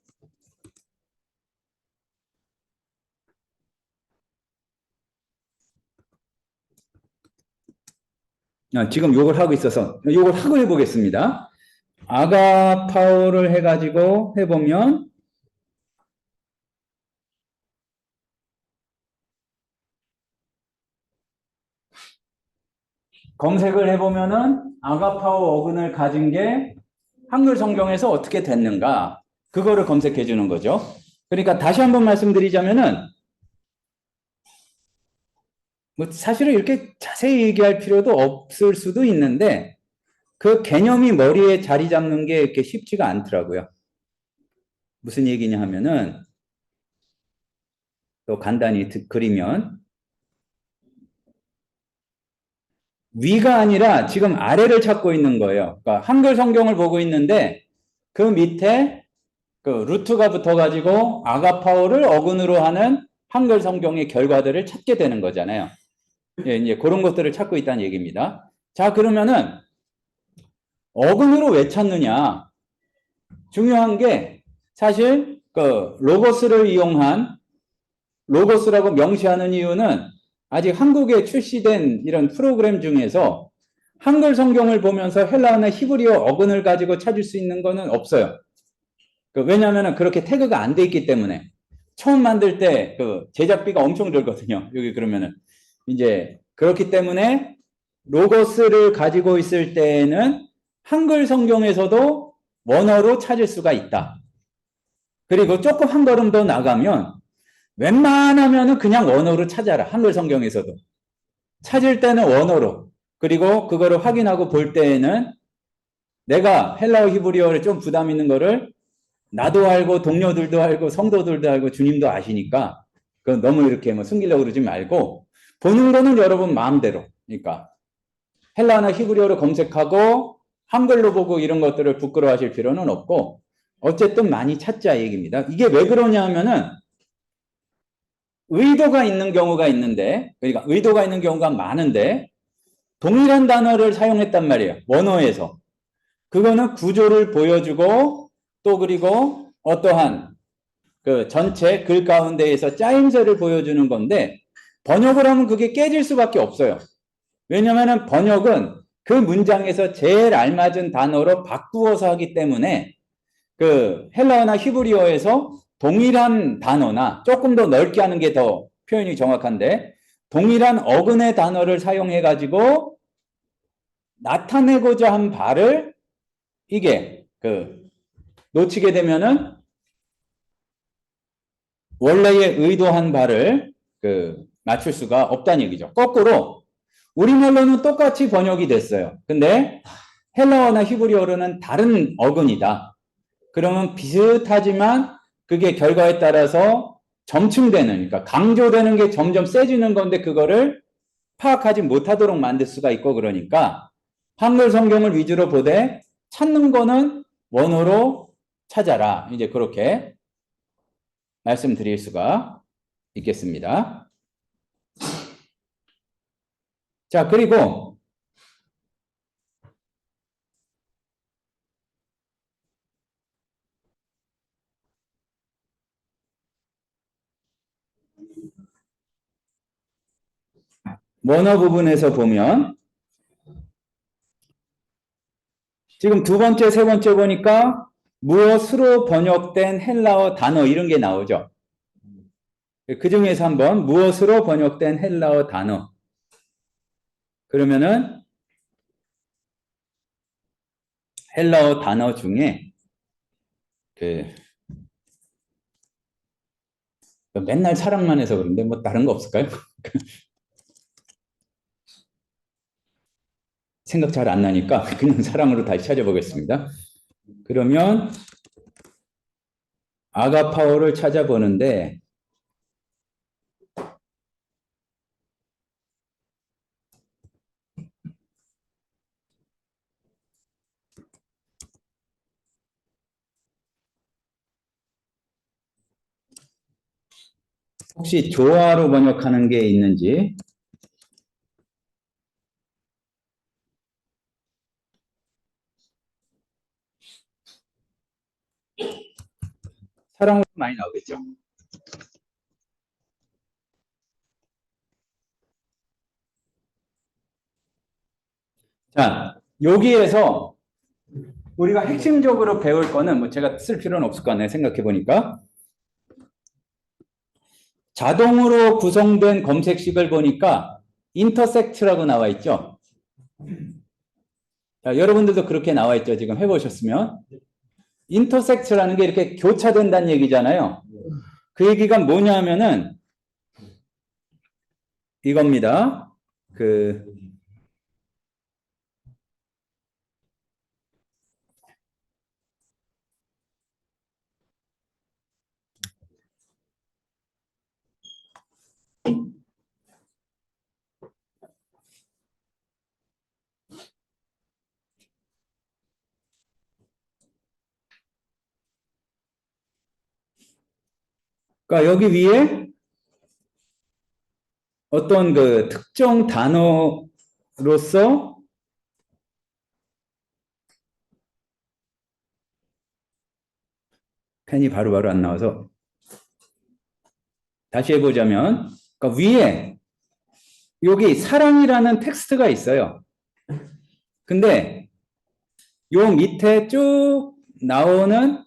지금 요걸 하고 있어서 요걸 하고 해보겠습니다. 아가파오를 해가지고 해보면 검색을 해보면은 아가파오 어근을 가진 게 한글 성경에서 어떻게 됐는가 그거를 검색해 주는 거죠. 그러니까 다시 한번 말씀드리자면은 뭐 사실은 이렇게 자세히 얘기할 필요도 없을 수도 있는데 그 개념이 머리에 자리 잡는 게 이렇게 쉽지가 않더라고요. 무슨 얘기냐 하면은 또 간단히 그리면 위가 아니라 지금 아래를 찾고 있는 거예요. 그러니까 한글 성경을 보고 있는데 그 밑에 그 루트가 붙어가지고 아가파오를 어근으로 하는 한글 성경의 결과들을 찾게 되는 거잖아요. 예, 이제 그런 것들을 찾고 있다는 얘기입니다. 자, 그러면은 어근으로 왜 찾느냐? 중요한 게 사실 그 로고스를 이용한 로고스라고 명시하는 이유는 아직 한국에 출시된 이런 프로그램 중에서 한글 성경을 보면서 헬라어나 히브리어 어근을 가지고 찾을 수 있는 거는 없어요. 왜냐하면 그렇게 태그가 안 돼 있기 때문에 처음 만들 때 그 제작비가 엄청 들거든요. 여기 그러면은 이제 그렇기 때문에 로고스를 가지고 있을 때에는 한글 성경에서도 원어로 찾을 수가 있다. 그리고 조금 한 걸음 더 나가면 웬만하면은 그냥 원어로 찾아라. 한글 성경에서도. 찾을 때는 원어로. 그리고 그거를 확인하고 볼 때에는 내가 헬라어 히브리어를 좀 부담 있는 거를 나도 알고 동료들도 알고 성도들도 알고 주님도 아시니까 그 너무 이렇게 뭐 숨기려고 그러지 말고 보는 거는 여러분 마음대로. 그러니까 헬라어나 히브리어로 검색하고 한글로 보고 이런 것들을 부끄러워하실 필요는 없고 어쨌든 많이 찾자 얘기입니다. 이게 왜 그러냐 하면은 의도가 있는 경우가 있는데 그러니까 의도가 있는 경우가 많은데 동일한 단어를 사용했단 말이에요. 원어에서. 그거는 구조를 보여주고 또 그리고 어떠한 그 전체 글 가운데에서 짜임새를 보여주는 건데 번역을 하면 그게 깨질 수밖에 없어요. 왜냐하면 번역은 그 문장에서 제일 알맞은 단어로 바꾸어서 하기 때문에 그 헬라어나 히브리어에서 동일한 단어나 조금 더 넓게 하는 게 더 표현이 정확한데 동일한 어근의 단어를 사용해 가지고 나타내고자 한 바를 이게 그 놓치게 되면은 원래의 의도한 바를 그 맞출 수가 없다는 얘기죠. 거꾸로 우리말로는 똑같이 번역이 됐어요. 근데 헬라어나 히브리어로는 다른 어근이다. 그러면 비슷하지만 그게 결과에 따라서 점층되는, 그러니까 강조되는 게 점점 세지는 건데 그거를 파악하지 못하도록 만들 수가 있고 그러니까 한글 성경을 위주로 보되 찾는 거는 원어로 찾아라. 이제 그렇게 말씀드릴 수가 있겠습니다. 자, 그리고 원어 부분에서 보면 지금 두 번째, 세 번째 보니까 무엇으로 번역된 헬라어 단어 이런 게 나오죠. 그 중에서 한번 무엇으로 번역된 헬라어 단어. 그러면은 헬라어 단어 중에 그 맨날 사랑만 해서 그런데 뭐 다른 거 없을까요? 생각 잘 안 나니까 그냥 사랑으로 다시 찾아보겠습니다. 그러면 아가파오를 찾아보는데 혹시 조화로 번역하는 게 있는지 사랑으로 많이 나오겠죠. 자, 여기에서 우리가 핵심적으로 배울 거는 뭐 제가 쓸 필요는 없을 것 같네요. 생각해 보니까 자동으로 구성된 검색식을 보니까 인터섹트라고 나와 있죠. 자, 여러분들도 그렇게 나와 있죠. 지금 해보셨으면 인터섹트라는 게 이렇게 교차된다는 얘기잖아요. 그 얘기가 뭐냐면은 이겁니다. 그러니까 여기 위에 어떤 그 특정 단어로서 펜이 바로바로 안 나와서 다시 해보자면 그러니까 위에 여기 사랑이라는 텍스트가 있어요. 근데 요 밑에 쭉 나오는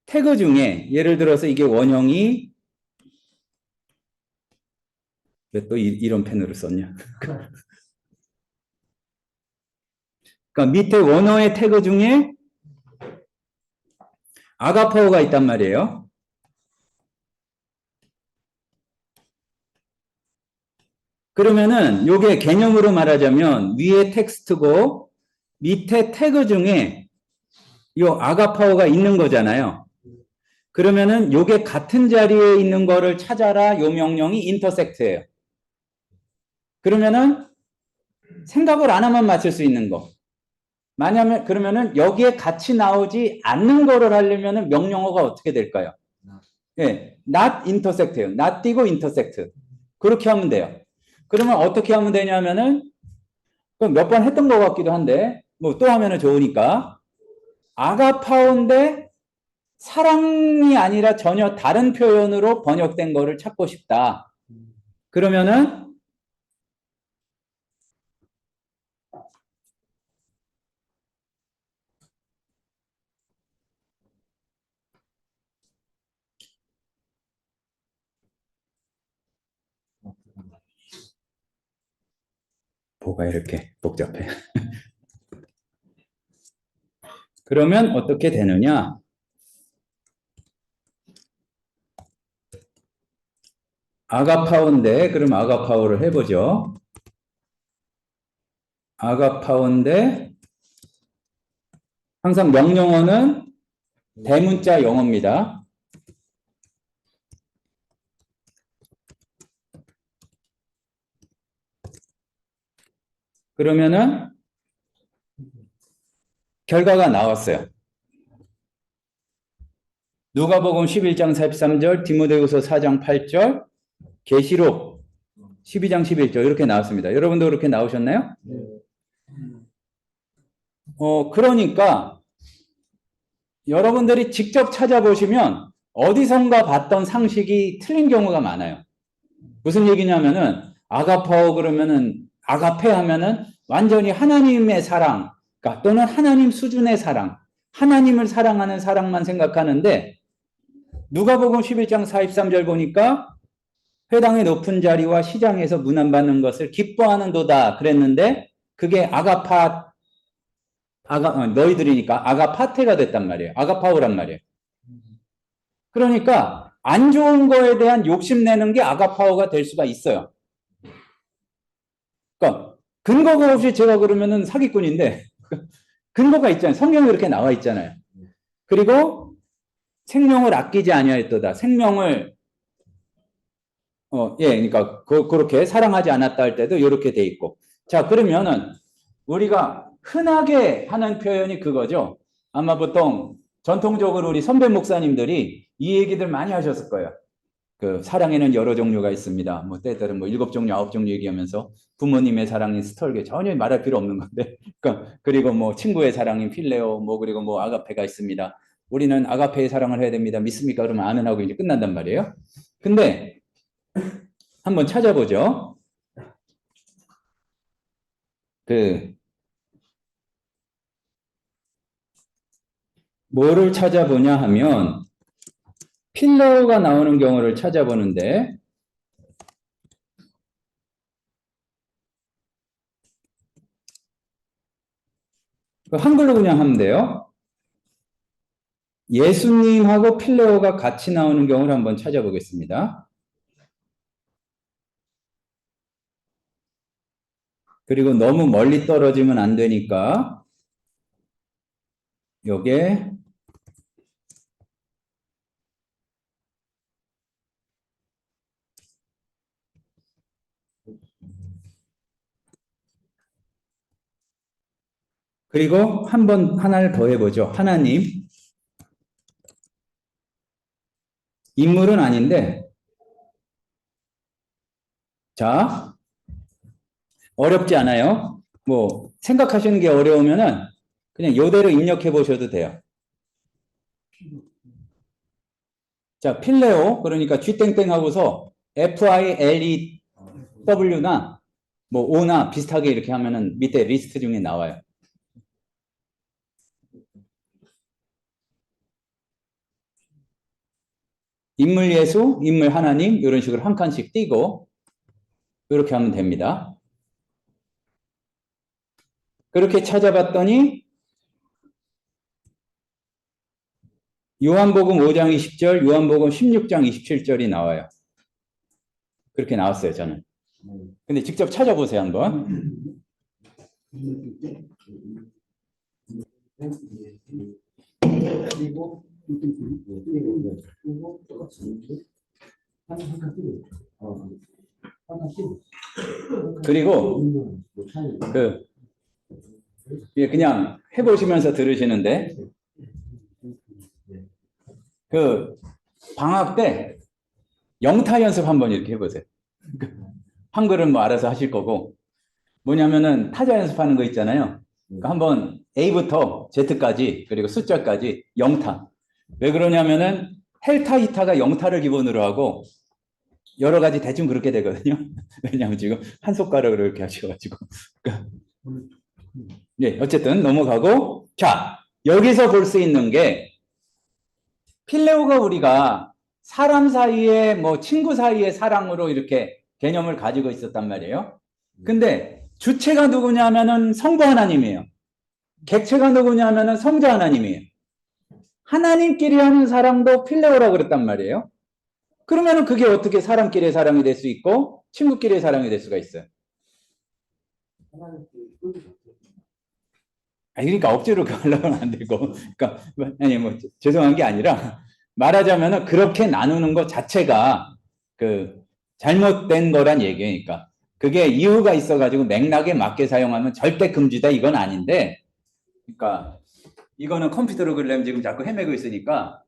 태그 중에 예를 들어서 이게 원형이 왜 또 이런 펜으로 썼냐? 그러니까 밑에 원어의 태그 중에 아가파오가 있단 말이에요. 그러면은 요게 개념으로 말하자면 위에 텍스트고 밑에 태그 중에 요 아가파오가 있는 거잖아요. 그러면은 요게 같은 자리에 있는 거를 찾아라 요 명령이 인터섹트예요. 그러면은 생각을 안 하면 맞출 수 있는 거. 만약에 그러면은 여기에 같이 나오지 않는 거를 하려면은 명령어가 어떻게 될까요? 예, not intersect예요. not 띄고 intersect. 그렇게 하면 돼요. 그러면 어떻게 하면 되냐면은 몇 번 했던 것 같기도 한데 뭐 또 하면은 좋으니까 아가파오인데 사랑이 아니라 전혀 다른 표현으로 번역된 거를 찾고 싶다. 그러면은 뭐가 이렇게 복잡해. 그러면 어떻게 되느냐? 아가파오인데 그럼 아가파오를 해보죠. 아가파오인데 항상 명령어는 대문자 영어입니다. 그러면은 결과가 나왔어요. 누가복음 11장 43절, 디모데후서 4장 8절, 계시록 12장 11절 이렇게 나왔습니다. 여러분도 그렇게 나오셨나요? 네. 그러니까 여러분들이 직접 찾아보시면 어디선가 봤던 상식이 틀린 경우가 많아요. 무슨 얘기냐면은 아가파오 그러면은 아가페 하면은 완전히 하나님의 사랑, 그러니까 또는 하나님 수준의 사랑, 하나님을 사랑하는 사랑만 생각하는데 누가복음 11장 43절 보니까 회당의 높은 자리와 시장에서 문안받는 것을 기뻐하는도다 그랬는데 그게 너희들이니까 아가파테가 됐단 말이에요. 아가파오란 말이에요. 그러니까 안 좋은 거에 대한 욕심내는 게 아가파오가 될 수가 있어요. 그러니까 근거가 없이 제가 그러면은 사기꾼인데 근거가 있잖아요. 성경에 그렇게 나와 있잖아요. 그리고 생명을 아끼지 아니하였도다. 생명을 그러니까 그렇게 사랑하지 않았다 할 때도 이렇게 돼 있고. 자, 그러면은 우리가 흔하게 하는 표현이 그거죠. 아마 보통 전통적으로 우리 선배 목사님들이 이 얘기들 많이 하셨을 거예요. 그 사랑에는 여러 종류가 있습니다. 뭐 때때는 뭐 7종류, 9종류 얘기하면서 부모님의 사랑인 스톨게 전혀 말할 필요 없는 건데. 그러니까 그리고 뭐 친구의 사랑인 필레오, 뭐 그리고 뭐 아가페가 있습니다. 우리는 아가페의 사랑을 해야 됩니다. 믿습니까? 그러면 아멘 하고 이제 끝난단 말이에요. 근데 한번 찾아보죠. 뭐를 찾아보냐 하면 필러가 나오는 경우를 찾아보는데 한글로 그냥 하면 돼요. 예수님하고 필레오가 같이 나오는 경우를 한번 찾아보겠습니다. 그리고 너무 멀리 떨어지면 안 되니까 요게 그리고 한번 하나를 더 해보죠. 하나님 인물은 아닌데 자 어렵지 않아요. 뭐 생각하시는 게 어려우면은 그냥 요대로 입력해 보셔도 돼요. 자, 필레오 그러니까 G 하고서 FILEW나 뭐 O나 비슷하게 이렇게 하면은 밑에 리스트 중에 나와요. 인물 예수, 인물 하나님 이런 식으로 한 칸씩 띄고 이렇게 하면 됩니다. 그렇게 찾아봤더니 요한복음 5장 20절, 요한복음 16장 27절이 나와요. 그렇게 나왔어요, 저는. 근데 직접 찾아보세요, 한번. 그리고 그냥 해보시면서 들으시는데 방학 때 영타 연습 한번 이렇게 해보세요. 한글은 뭐 알아서 하실 거고 뭐냐면은 타자 연습하는 거 있잖아요. 그러니까 한번 A부터 Z까지 그리고 숫자까지 영타. 왜 그러냐면은 헬타 히타가 영타를 기본으로 하고 여러 가지 대충 그렇게 되거든요. 왜냐하면 지금 한 손가락으로 이렇게 하셔가지고. 네, 어쨌든 넘어가고 자 여기서 볼 수 있는 게 필레오가 우리가 사람 사이에 뭐 친구 사이의 사랑으로 이렇게 개념을 가지고 있었단 말이에요. 근데 주체가 누구냐면은 성부 하나님이에요. 객체가 누구냐면은 성자 하나님이에요. 하나님끼리 하는 사랑도 필레오라고 그랬단 말이에요. 그러면은 그게 어떻게 사람끼리의 사랑이 될 수 있고 친구끼리의 사랑이 될 수가 있어요. 그러니까 억지로 가려면 안 되고, 그러니까 아니 뭐 죄송한 게 아니라 말하자면은 그렇게 나누는 것 자체가 그 잘못된 거란 얘기니까 그게 이유가 있어가지고 맥락에 맞게 사용하면 절대 금지다 이건 아닌데, 그러니까 이거는 컴퓨터로 그려면 지금 자꾸 헤매고 있으니까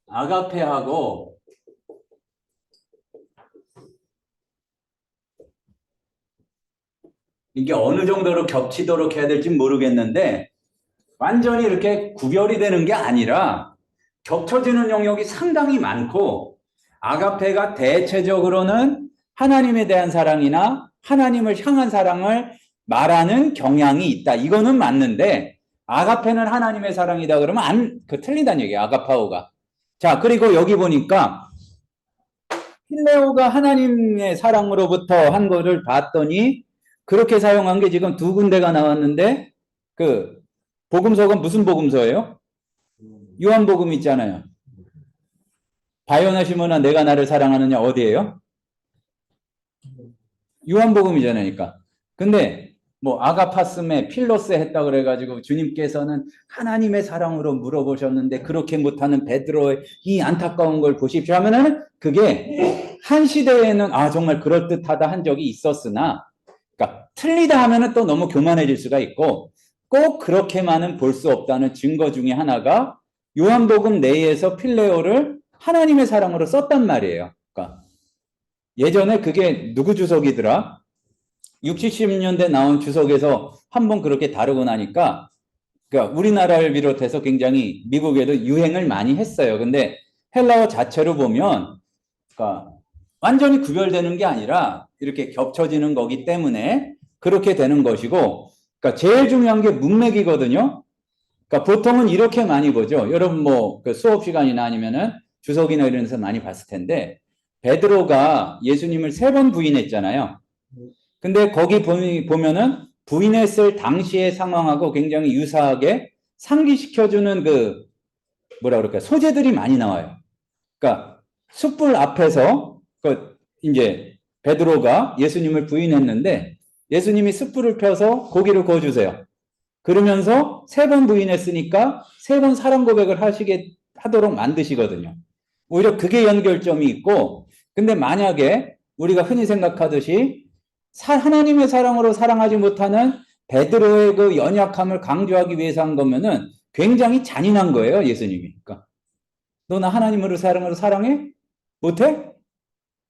아가페하고 이게 어느 정도로 겹치도록 해야 될지 모르겠는데 완전히 이렇게 구별이 되는 게 아니라 겹쳐지는 영역이 상당히 많고 아가페가 대체적으로는 하나님에 대한 사랑이나 하나님을 향한 사랑을 말하는 경향이 있다. 이거는 맞는데 아가페는 하나님의 사랑이다 그러면 틀리다는 얘기야. 아가파오가. 자, 그리고 여기 보니까 필레오가 하나님의 사랑으로부터 한 거를 봤더니 그렇게 사용한 게 지금 두 군데가 나왔는데 그 복음서가 무슨 복음서예요? 요한복음 있잖아요. 바요나 시모나 내가 나를 사랑하느냐 어디예요? 요한복음이잖아요. 그러니까. 근데 뭐 아가파스메 필로스 했다 그래가지고 주님께서는 하나님의 사랑으로 물어보셨는데 그렇게 못하는 베드로의 이 안타까운 걸 보십시오 하면은 그게 한 시대에는 아 정말 그럴듯하다 한 적이 있었으나 그러니까 틀리다 하면은 또 너무 교만해질 수가 있고 꼭 그렇게만은 볼 수 없다는 증거 중에 하나가 요한복음 내에서 필레오를 하나님의 사랑으로 썼단 말이에요. 그러니까 예전에 그게 누구 주석이더라? 60, 70년대 나온 주석에서 한번 그렇게 다루고 나니까 그러니까 우리나라를 비롯해서 굉장히 미국에도 유행을 많이 했어요. 근데 헬라어 자체로 보면 그러니까 완전히 구별되는 게 아니라 이렇게 겹쳐지는 거기 때문에 그렇게 되는 것이고 그러니까 제일 중요한 게 문맥이거든요. 그러니까 보통은 이렇게 많이 보죠. 여러분 뭐 그 수업 시간이나 아니면은 주석이나 이런 데서 많이 봤을 텐데 베드로가 예수님을 3번 부인했잖아요. 근데 거기 보면은 부인했을 당시의 상황하고 굉장히 유사하게 상기시켜주는 그 뭐라 그럴까 소재들이 많이 나와요. 그러니까 숯불 앞에서 그 이제 베드로가 예수님을 부인했는데 예수님이 숯불을 펴서 고기를 구워주세요. 그러면서 3번 부인했으니까 3번 사랑 고백을 하도록 만드시거든요. 오히려 그게 연결점이 있고, 근데 만약에 우리가 흔히 생각하듯이 하나님의 사랑으로 사랑하지 못하는 베드로의 그 연약함을 강조하기 위해서 한 거면은 굉장히 잔인한 거예요, 예수님이. 그러니까 너 나 하나님으로 사랑으로 사랑해? 못해?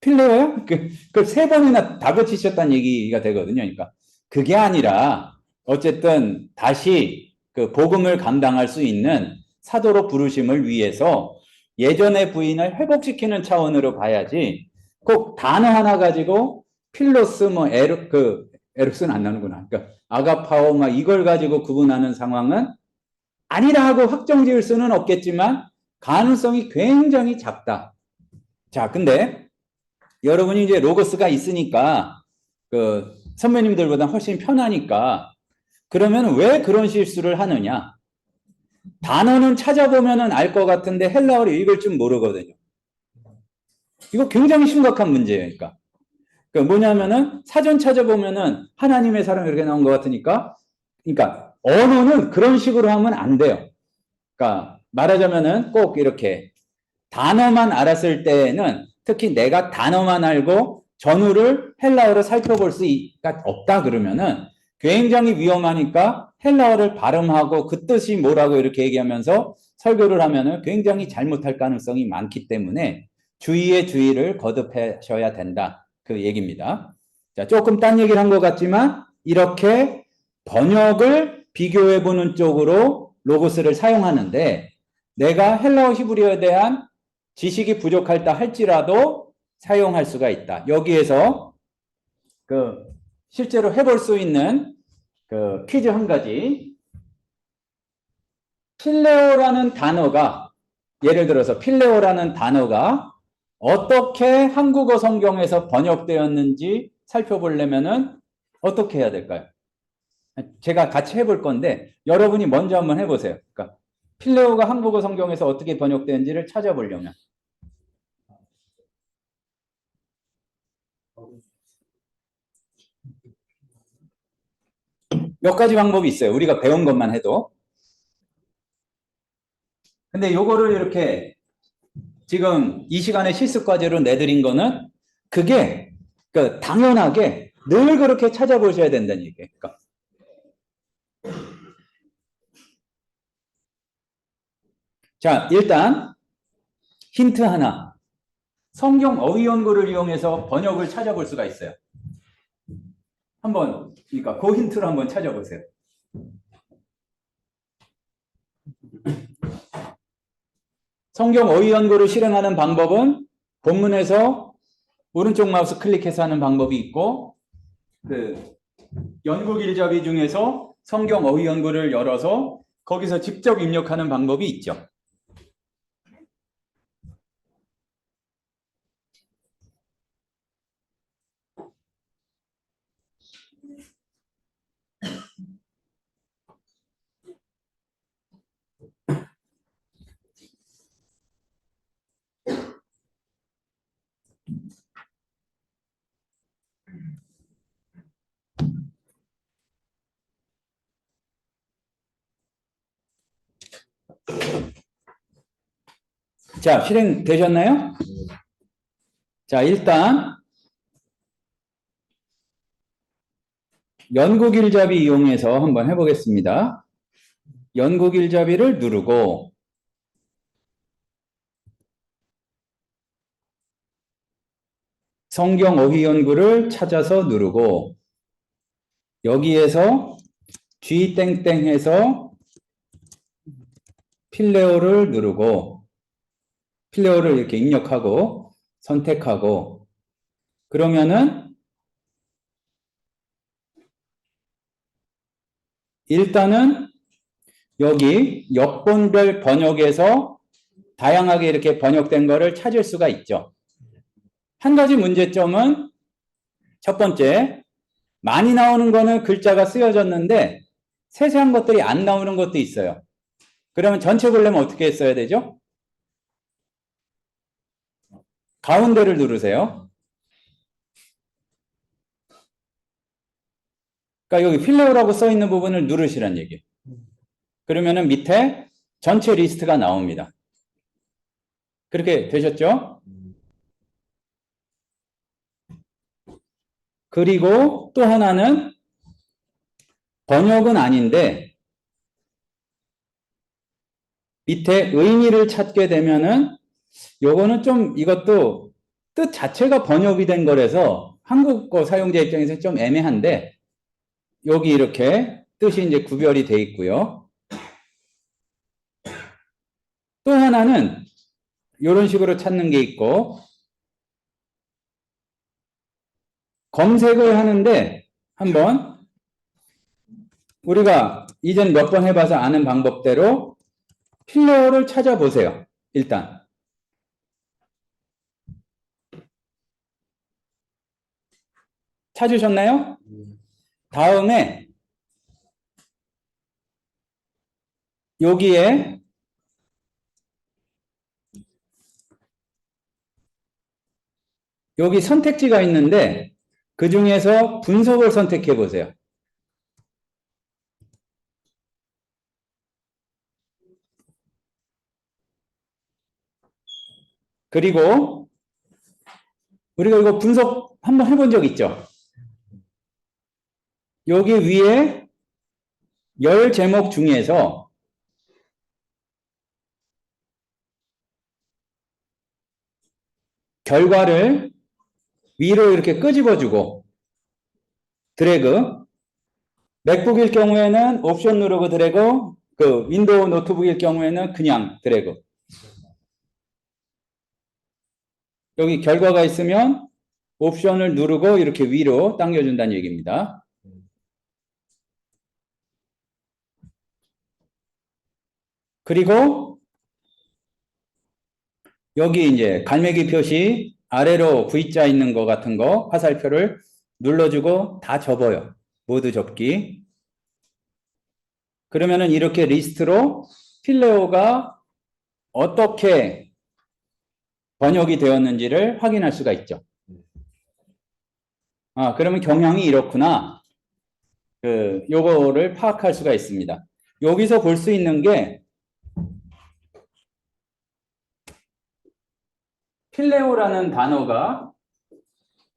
필레오야? 그 3번이나 다그치셨다는 얘기가 되거든요. 그러니까 그게 아니라 어쨌든 다시 그 복음을 감당할 수 있는 사도로 부르심을 위해서 예전의 부인을 회복시키는 차원으로 봐야지 꼭 단어 하나 가지고 필로스 뭐 에르스는 안 나는구나. 그러니까 아가파오 막 이걸 가지고 구분하는 상황은 아니라 하고 확정 지을 수는 없겠지만 가능성이 굉장히 작다. 자, 근데 여러분이 이제 로고스가 있으니까 그 선배님들보다 훨씬 편하니까 그러면 왜 그런 실수를 하느냐? 단어는 찾아보면은 알 것 같은데 헬라어를 읽을 줄 모르거든요. 이거 굉장히 심각한 문제예요. 그러니까. 뭐냐면은 사전 찾아보면은 하나님의 사랑 이렇게 나온 것 같으니까 그러니까 언어는 그런 식으로 하면 안 돼요. 그러니까 말하자면은 꼭 이렇게 단어만 알았을 때에는 특히 내가 단어만 알고 전후를 헬라어로 살펴볼 수가 없다 그러면은 굉장히 위험하니까 헬라어를 발음하고 그 뜻이 뭐라고 이렇게 얘기하면서 설교를 하면은 굉장히 잘못할 가능성이 많기 때문에 주의의 주의를 거듭하셔야 된다. 그 얘기입니다. 자, 조금 딴 얘기를 한 것 같지만 이렇게 번역을 비교해 보는 쪽으로 로고스를 사용하는데 내가 헬라어 히브리어에 대한 지식이 부족하다 할지라도 사용할 수가 있다. 여기에서 그 실제로 해볼 수 있는 그 퀴즈 한 가지. 필레오라는 단어가 예를 들어서 필레오라는 단어가 어떻게 한국어 성경에서 번역되었는지 살펴보려면은 어떻게 해야 될까요? 제가 같이 해볼 건데 여러분이 먼저 한번 해보세요. 그러니까 필레오가 한국어 성경에서 어떻게 번역되는지를 찾아보려면 몇 가지 방법이 있어요. 우리가 배운 것만 해도. 근데 요거를 이렇게 지금 이 시간에 실습 과제로 내드린 거는 그게 당연하게 늘 그렇게 찾아보셔야 된다는 얘기예요. 그러니까. 자, 일단 힌트 하나. 성경 어휘 연구를 이용해서 번역을 찾아볼 수가 있어요. 한번, 그러니까 그 힌트로 한번 찾아보세요. 성경 어휘 연구를 실행하는 방법은 본문에서 오른쪽 마우스 클릭해서 하는 방법이 있고, 연구 길잡이 중에서 성경 어휘 연구를 열어서 거기서 직접 입력하는 방법이 있죠. 자, 실행되셨나요? 자, 일단 연구 길잡이 이용해서 한번 해보겠습니다. 연구 길잡이를 누르고 성경 어휘 연구를 찾아서 누르고 여기에서 G 땡땡해서 필레오를 누르고 필레오를 이렇게 입력하고 선택하고 그러면은 일단은 여기 역본별 번역에서 다양하게 이렇게 번역된 거를 찾을 수가 있죠. 한 가지 문제점은 첫 번째, 많이 나오는 거는 글자가 쓰여졌는데 세세한 것들이 안 나오는 것도 있어요. 그러면 전체 보려면 어떻게 써야 되죠? 가운데를 누르세요. 그러니까 여기 필레오라고 써 있는 부분을 누르시란 얘기예요. 그러면은 밑에 전체 리스트가 나옵니다. 그렇게 되셨죠? 그리고 또 하나는 번역은 아닌데 밑에 의미를 찾게 되면은 요거는 좀 이것도 뜻 자체가 번역이 된 거라서 한국어 사용자 입장에서 좀 애매한데 여기 이렇게 뜻이 이제 구별이 돼 있고요. 또 하나는 이런 식으로 찾는 게 있고 검색을 하는데 한번 우리가 이전 몇 번 해봐서 아는 방법대로 필러를 찾아보세요. 일단 찾으셨나요? 다음에 여기에 여기 선택지가 있는데 그 중에서 분석을 선택해 보세요. 그리고 우리가 이거 분석 한번 해본 적 있죠? 여기 위에 열 제목 중에서 결과를 위로 이렇게 끄집어주고 드래그 맥북일 경우에는 옵션 누르고 드래그 윈도우 노트북일 경우에는 그냥 드래그 여기 결과가 있으면 옵션을 누르고 이렇게 위로 당겨준다는 얘기입니다. 그리고 여기 이제 갈매기 표시 아래로 V자 있는 거 같은 거 화살표를 눌러주고 다 접어요. 모두 접기. 그러면은 이렇게 리스트로 필레오가 어떻게 번역이 되었는지를 확인할 수가 있죠. 아, 그러면 경향이 이렇구나. 요거를 파악할 수가 있습니다. 여기서 볼 수 있는 게 필레오라는 단어가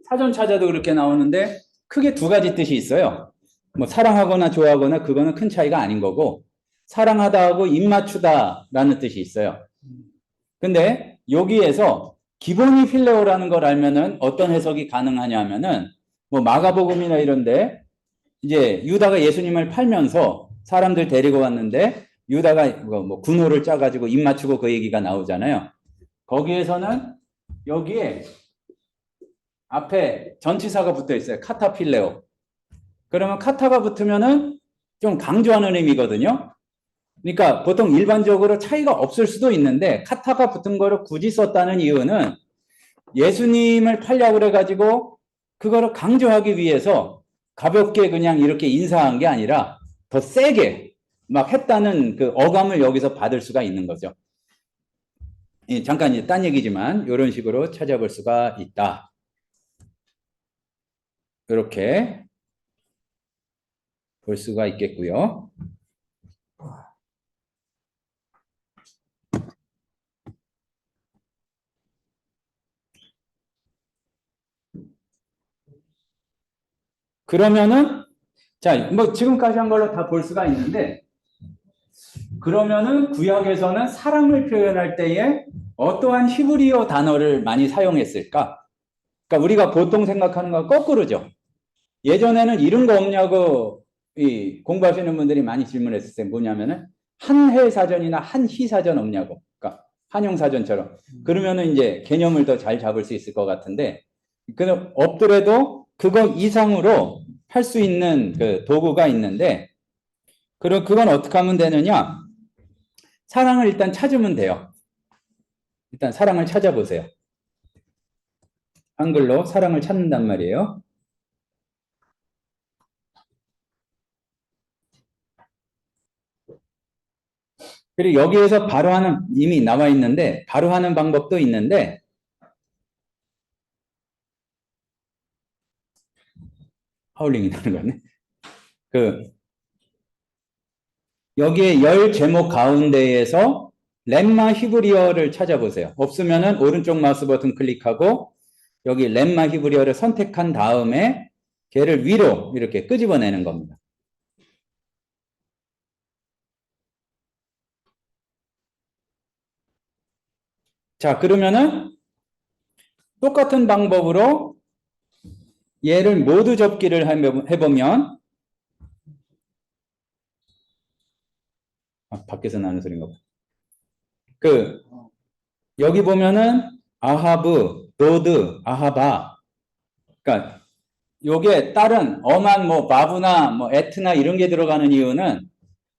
사전 찾아도 그렇게 나오는데 크게 두 가지 뜻이 있어요. 뭐 사랑하거나 좋아하거나 그거는 큰 차이가 아닌 거고 사랑하다 하고 입맞추다라는 뜻이 있어요. 근데 여기에서 기본이 필레오라는 걸 알면은 어떤 해석이 가능하냐면은 뭐 마가복음이나 이런데 이제 유다가 예수님을 팔면서 사람들 데리고 왔는데 유다가 뭐 군호를 짜가지고 입맞추고 그 얘기가 나오잖아요. 거기에서는 여기에 앞에 전치사가 붙어 있어요. 카타필레오. 그러면 카타가 붙으면은 좀 강조하는 의미거든요. 그러니까 보통 일반적으로 차이가 없을 수도 있는데 카타가 붙은 거를 굳이 썼다는 이유는 예수님을 팔려고 그래가지고 그거를 강조하기 위해서 가볍게 그냥 이렇게 인사한 게 아니라 더 세게 막 했다는 그 어감을 여기서 받을 수가 있는 거죠. 잠깐 이제 딴 얘기지만 이런 식으로 찾아볼 수가 있다. 이렇게 볼 수가 있겠고요. 그러면은 자, 뭐 지금까지 한 걸로 다 볼 수가 있는데 그러면은 구약에서는 사랑을 표현할 때에 어떠한 히브리어 단어를 많이 사용했을까? 그러니까 우리가 보통 생각하는 거 거꾸로죠. 예전에는 이런 거 없냐고 이 공부하시는 분들이 많이 질문했을 때 뭐냐면은 한해 사전이나 한희 사전 없냐고. 그러니까 한용 사전처럼. 그러면은 이제 개념을 더 잘 잡을 수 있을 것 같은데 그 없더라도 그거 이상으로 할 수 있는 그 도구가 있는데 그럼 그건 어떻게 하면 되느냐? 사랑을 일단 찾으면 돼요. 일단 사랑을 찾아보세요. 한글로 사랑을 찾는단 말이에요. 그리고 여기에서 바로 하는 이미 나와 있는데 바로 하는 방법도 있는데 하울링이 나는 거네. 그 여기에 열 제목 가운데에서 렘마 히브리어를 찾아보세요. 없으면은 오른쪽 마우스 버튼 클릭하고 여기 렘마 히브리어를 선택한 다음에 걔를 위로 이렇게 끄집어내는 겁니다. 자, 그러면은 똑같은 방법으로 얘를 모두 접기를 해보면 밖에서 나는 소리인가 봐. 그 여기 보면은 아하브, 도드, 아하바. 그러니까 요게 다른 엄한 뭐 바브나 뭐 에트나 이런 게 들어가는 이유는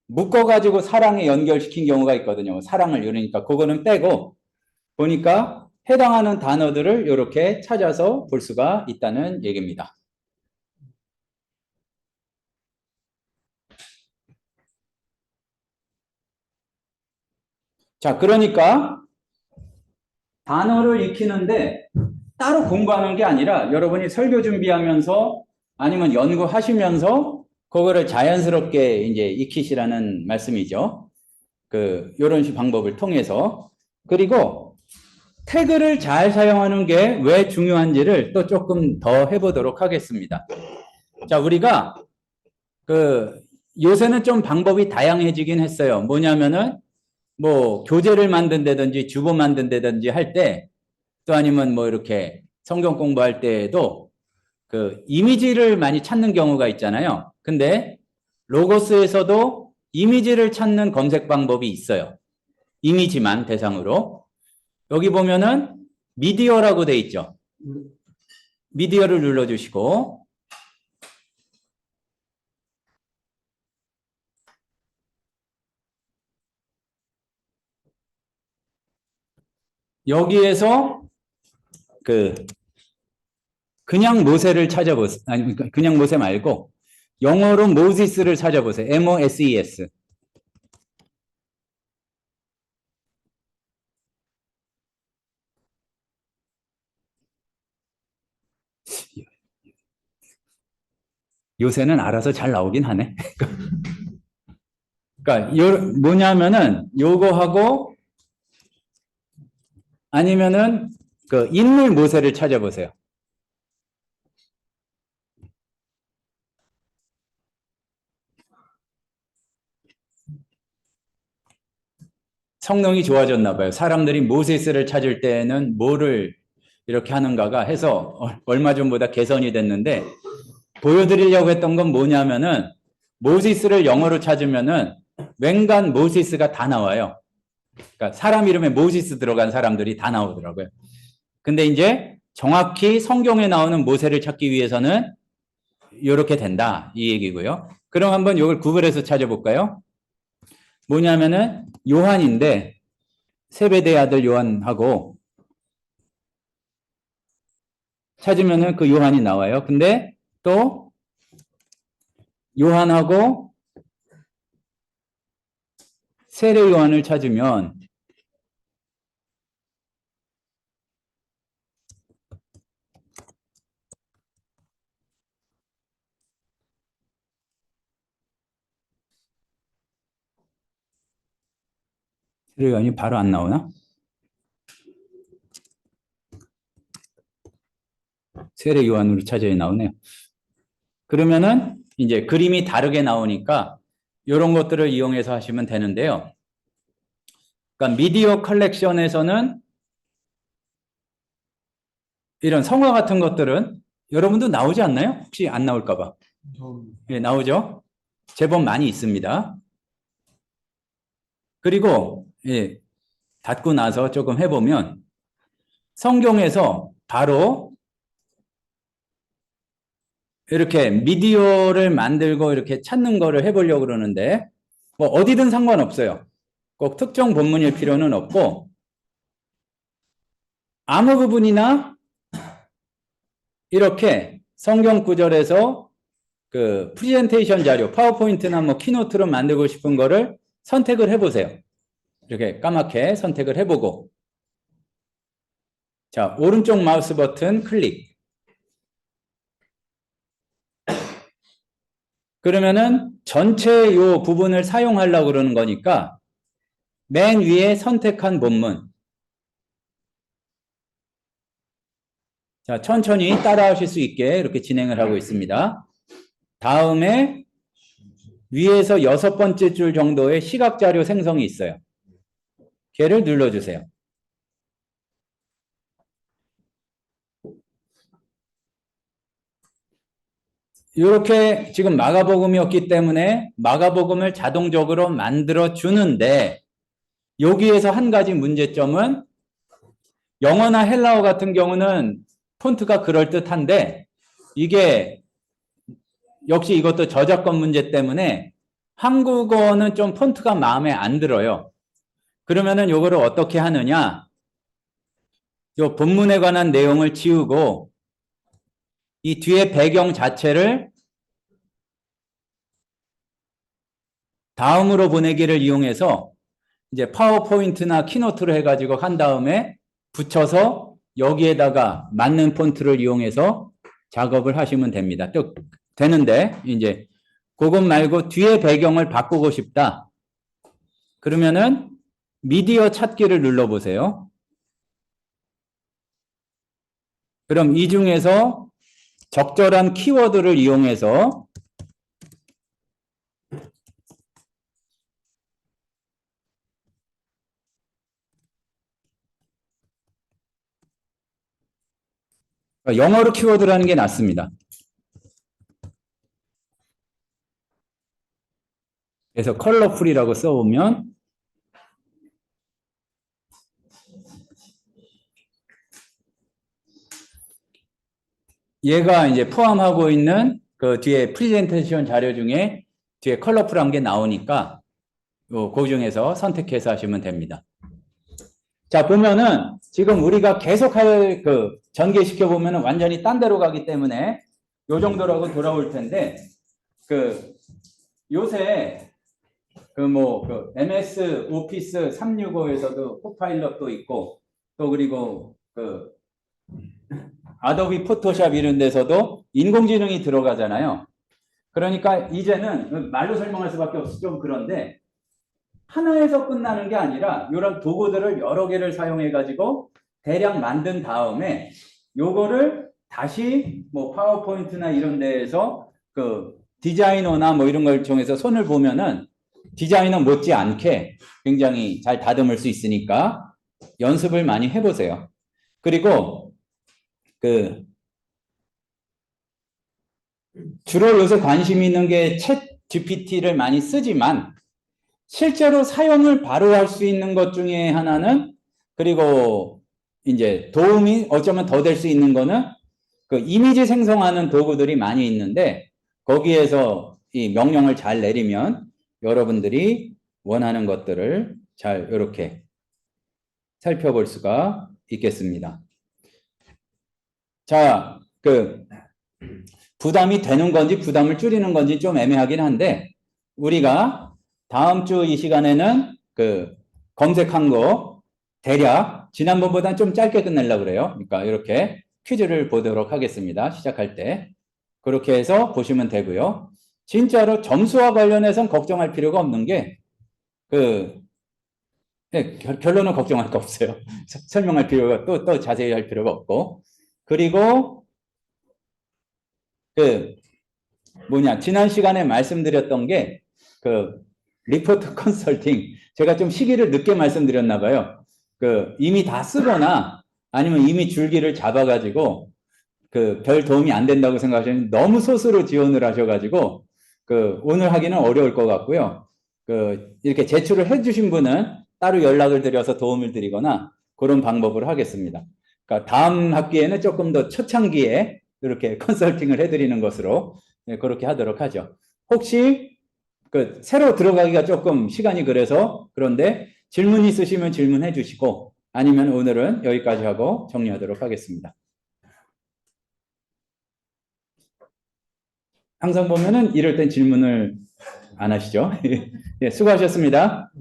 묶어가지고 사랑에 연결시킨 경우가 있거든요. 사랑을 이러니까 그거는 빼고 보니까 해당하는 단어들을 이렇게 찾아서 볼 수가 있다는 얘기입니다. 자, 그러니까 단어를 익히는데 따로 공부하는 게 아니라 여러분이 설교 준비하면서 아니면 연구하시면서 그거를 자연스럽게 이제 익히시라는 말씀이죠. 요런 방법을 통해서. 그리고 태그를 잘 사용하는 게 왜 중요한지를 또 조금 더 해보도록 하겠습니다. 자, 우리가 요새는 좀 방법이 다양해지긴 했어요. 뭐냐면은 뭐 교재를 만든다든지 주보 만든다든지 할 때 또 아니면 뭐 이렇게 성경 공부할 때에도 이미지를 많이 찾는 경우가 있잖아요. 근데 로고스에서도 이미지를 찾는 검색 방법이 있어요. 이미지만 대상으로. 여기 보면은 미디어라고 돼 있죠. 미디어를 눌러주시고 여기에서 그 그냥 모세를 찾아보세요. 아니 그냥 모세 말고 영어로 모시스를 찾아보세요. MOSES. 요새는 알아서 잘 나오긴 하네. 그러니까 뭐냐면은 요거하고 아니면은 그 인물 모세를 찾아보세요. 성능이 좋아졌나 봐요. 사람들이 모세스를 찾을 때는 뭐를 이렇게 하는가가 해서 얼마 전보다 개선이 됐는데 보여드리려고 했던 건 뭐냐면은 모세스를 영어로 찾으면은 웬간 모세스가 다 나와요. 그러니까 사람 이름에 모세스 들어간 사람들이 다 나오더라고요. 근데 이제 정확히 성경에 나오는 모세를 찾기 위해서는 이렇게 된다 이 얘기고요. 그럼 한번 이걸 구글에서 찾아볼까요? 뭐냐면은 요한인데 세베대의 아들 요한하고 찾으면은 그 요한이 나와요. 근데 또 요한하고 세례 요한을 찾으면 세례 요한이 바로 안 나오나? 세례 요한으로 찾아야 나오네요. 그러면은 이제 그림이 다르게 나오니까 이런 것들을 이용해서 하시면 되는데요. 그러니까 미디어 컬렉션에서는 이런 성화 같은 것들은 여러분도 나오지 않나요? 혹시 안 나올까 봐. 예, 나오죠? 제법 많이 있습니다. 그리고 예, 닫고 나서 조금 해보면 성경에서 바로 이렇게 미디어를 만들고 이렇게 찾는 거를 해보려고 그러는데 뭐 어디든 상관없어요. 꼭 특정 본문일 필요는 없고 아무 부분이나 이렇게 성경 구절에서 그 프레젠테이션 자료, 파워포인트나 뭐 키노트로 만들고 싶은 거를 선택을 해보세요. 이렇게 까맣게 선택을 해보고 자, 오른쪽 마우스 버튼 클릭. 그러면은 전체 요 부분을 사용하려고 그러는 거니까 맨 위에 선택한 본문. 자, 천천히 따라 하실 수 있게 이렇게 진행을 하고 있습니다. 다음에 위에서 6번째 줄 정도의 시각 자료 생성이 있어요. 걔를 눌러주세요. 이렇게 지금 마가복음이었기 때문에 마가복음을 자동적으로 만들어 주는데 여기에서 한 가지 문제점은 영어나 헬라어 같은 경우는 폰트가 그럴듯한데 이게 역시 이것도 저작권 문제 때문에 한국어는 좀 폰트가 마음에 안 들어요. 그러면은 요거를 어떻게 하느냐? 요 본문에 관한 내용을 지우고 이 뒤에 배경 자체를 다음으로 보내기를 이용해서 이제 파워포인트나 키노트로 해가지고 한 다음에 붙여서 여기에다가 맞는 폰트를 이용해서 작업을 하시면 됩니다. 또 되는데 이제 그것 말고 뒤에 배경을 바꾸고 싶다. 그러면은 미디어 찾기를 눌러보세요. 그럼 이 중에서 적절한 키워드를 이용해서 영어로 키워드라는 게 낫습니다. 그래서 컬러풀이라고 써보면 얘가 이제 포함하고 있는 그 뒤에 프레젠테이션 자료 중에 뒤에 컬러풀한 게 나오니까 그 중에서 선택해서 하시면 됩니다. 자, 보면은 지금 우리가 계속할 그 전개시켜 보면은 완전히 딴 데로 가기 때문에 요 정도라고 돌아올 텐데 그 요새 그 MS 오피스 365에서도 코파일럿도 있고 또 그리고 그 아도비 포토샵 이런 데서도 인공지능이 들어가잖아요. 그러니까 이제는 말로 설명할 수밖에 없어 좀 그런데 하나에서 끝나는 게 아니라 이런 도구들을 여러 개를 사용해 가지고 대략 만든 다음에 요거를 다시 뭐 파워포인트나 이런 데에서 그 디자이너나 뭐 이런 걸 통해서 손을 보면은 디자이너 못지않게 굉장히 잘 다듬을 수 있으니까 연습을 많이 해보세요. 그리고 그 주로 요새 관심 있는 게 챗 GPT를 많이 쓰지만 실제로 사용을 바로 할 수 있는 것 중에 하나는 그리고 이제 도움이 어쩌면 더 될 수 있는 거는 그 이미지 생성하는 도구들이 많이 있는데 거기에서 이 명령을 잘 내리면 여러분들이 원하는 것들을 잘 이렇게 살펴볼 수가 있겠습니다. 자, 그 부담이 되는 건지 부담을 줄이는 건지 좀 애매하긴 한데 우리가 다음 주 이 시간에는 그 검색한 거 대략 지난번보다는 좀 짧게 끝내려고 그래요. 그러니까 이렇게 퀴즈를 보도록 하겠습니다. 시작할 때. 그렇게 해서 보시면 되고요. 진짜로 점수와 관련해서는 걱정할 필요가 없는 게 네, 결론은 걱정할 거 없어요. 설명할 필요가 또 자세히 할 필요가 없고. 그리고 지난 시간에 말씀드렸던 게 리포트 컨설팅. 제가 좀 시기를 늦게 말씀드렸나 봐요. 이미 다 쓰거나 아니면 이미 줄기를 잡아가지고 별 도움이 안 된다고 생각하시는 너무 소수로 지원을 하셔가지고 오늘 하기는 어려울 것 같고요. 이렇게 제출을 해주신 분은 따로 연락을 드려서 도움을 드리거나 그런 방법을 하겠습니다. 그러니까 다음 학기에는 조금 더 초창기에 이렇게 컨설팅을 해드리는 것으로 그렇게 하도록 하죠. 혹시 새로 들어가기가 조금 시간이 그런데 질문 있으시면 질문해 주시고 아니면 오늘은 여기까지 하고 정리하도록 하겠습니다. 항상 보면은 이럴 땐 질문을 안 하시죠? 예, 수고하셨습니다.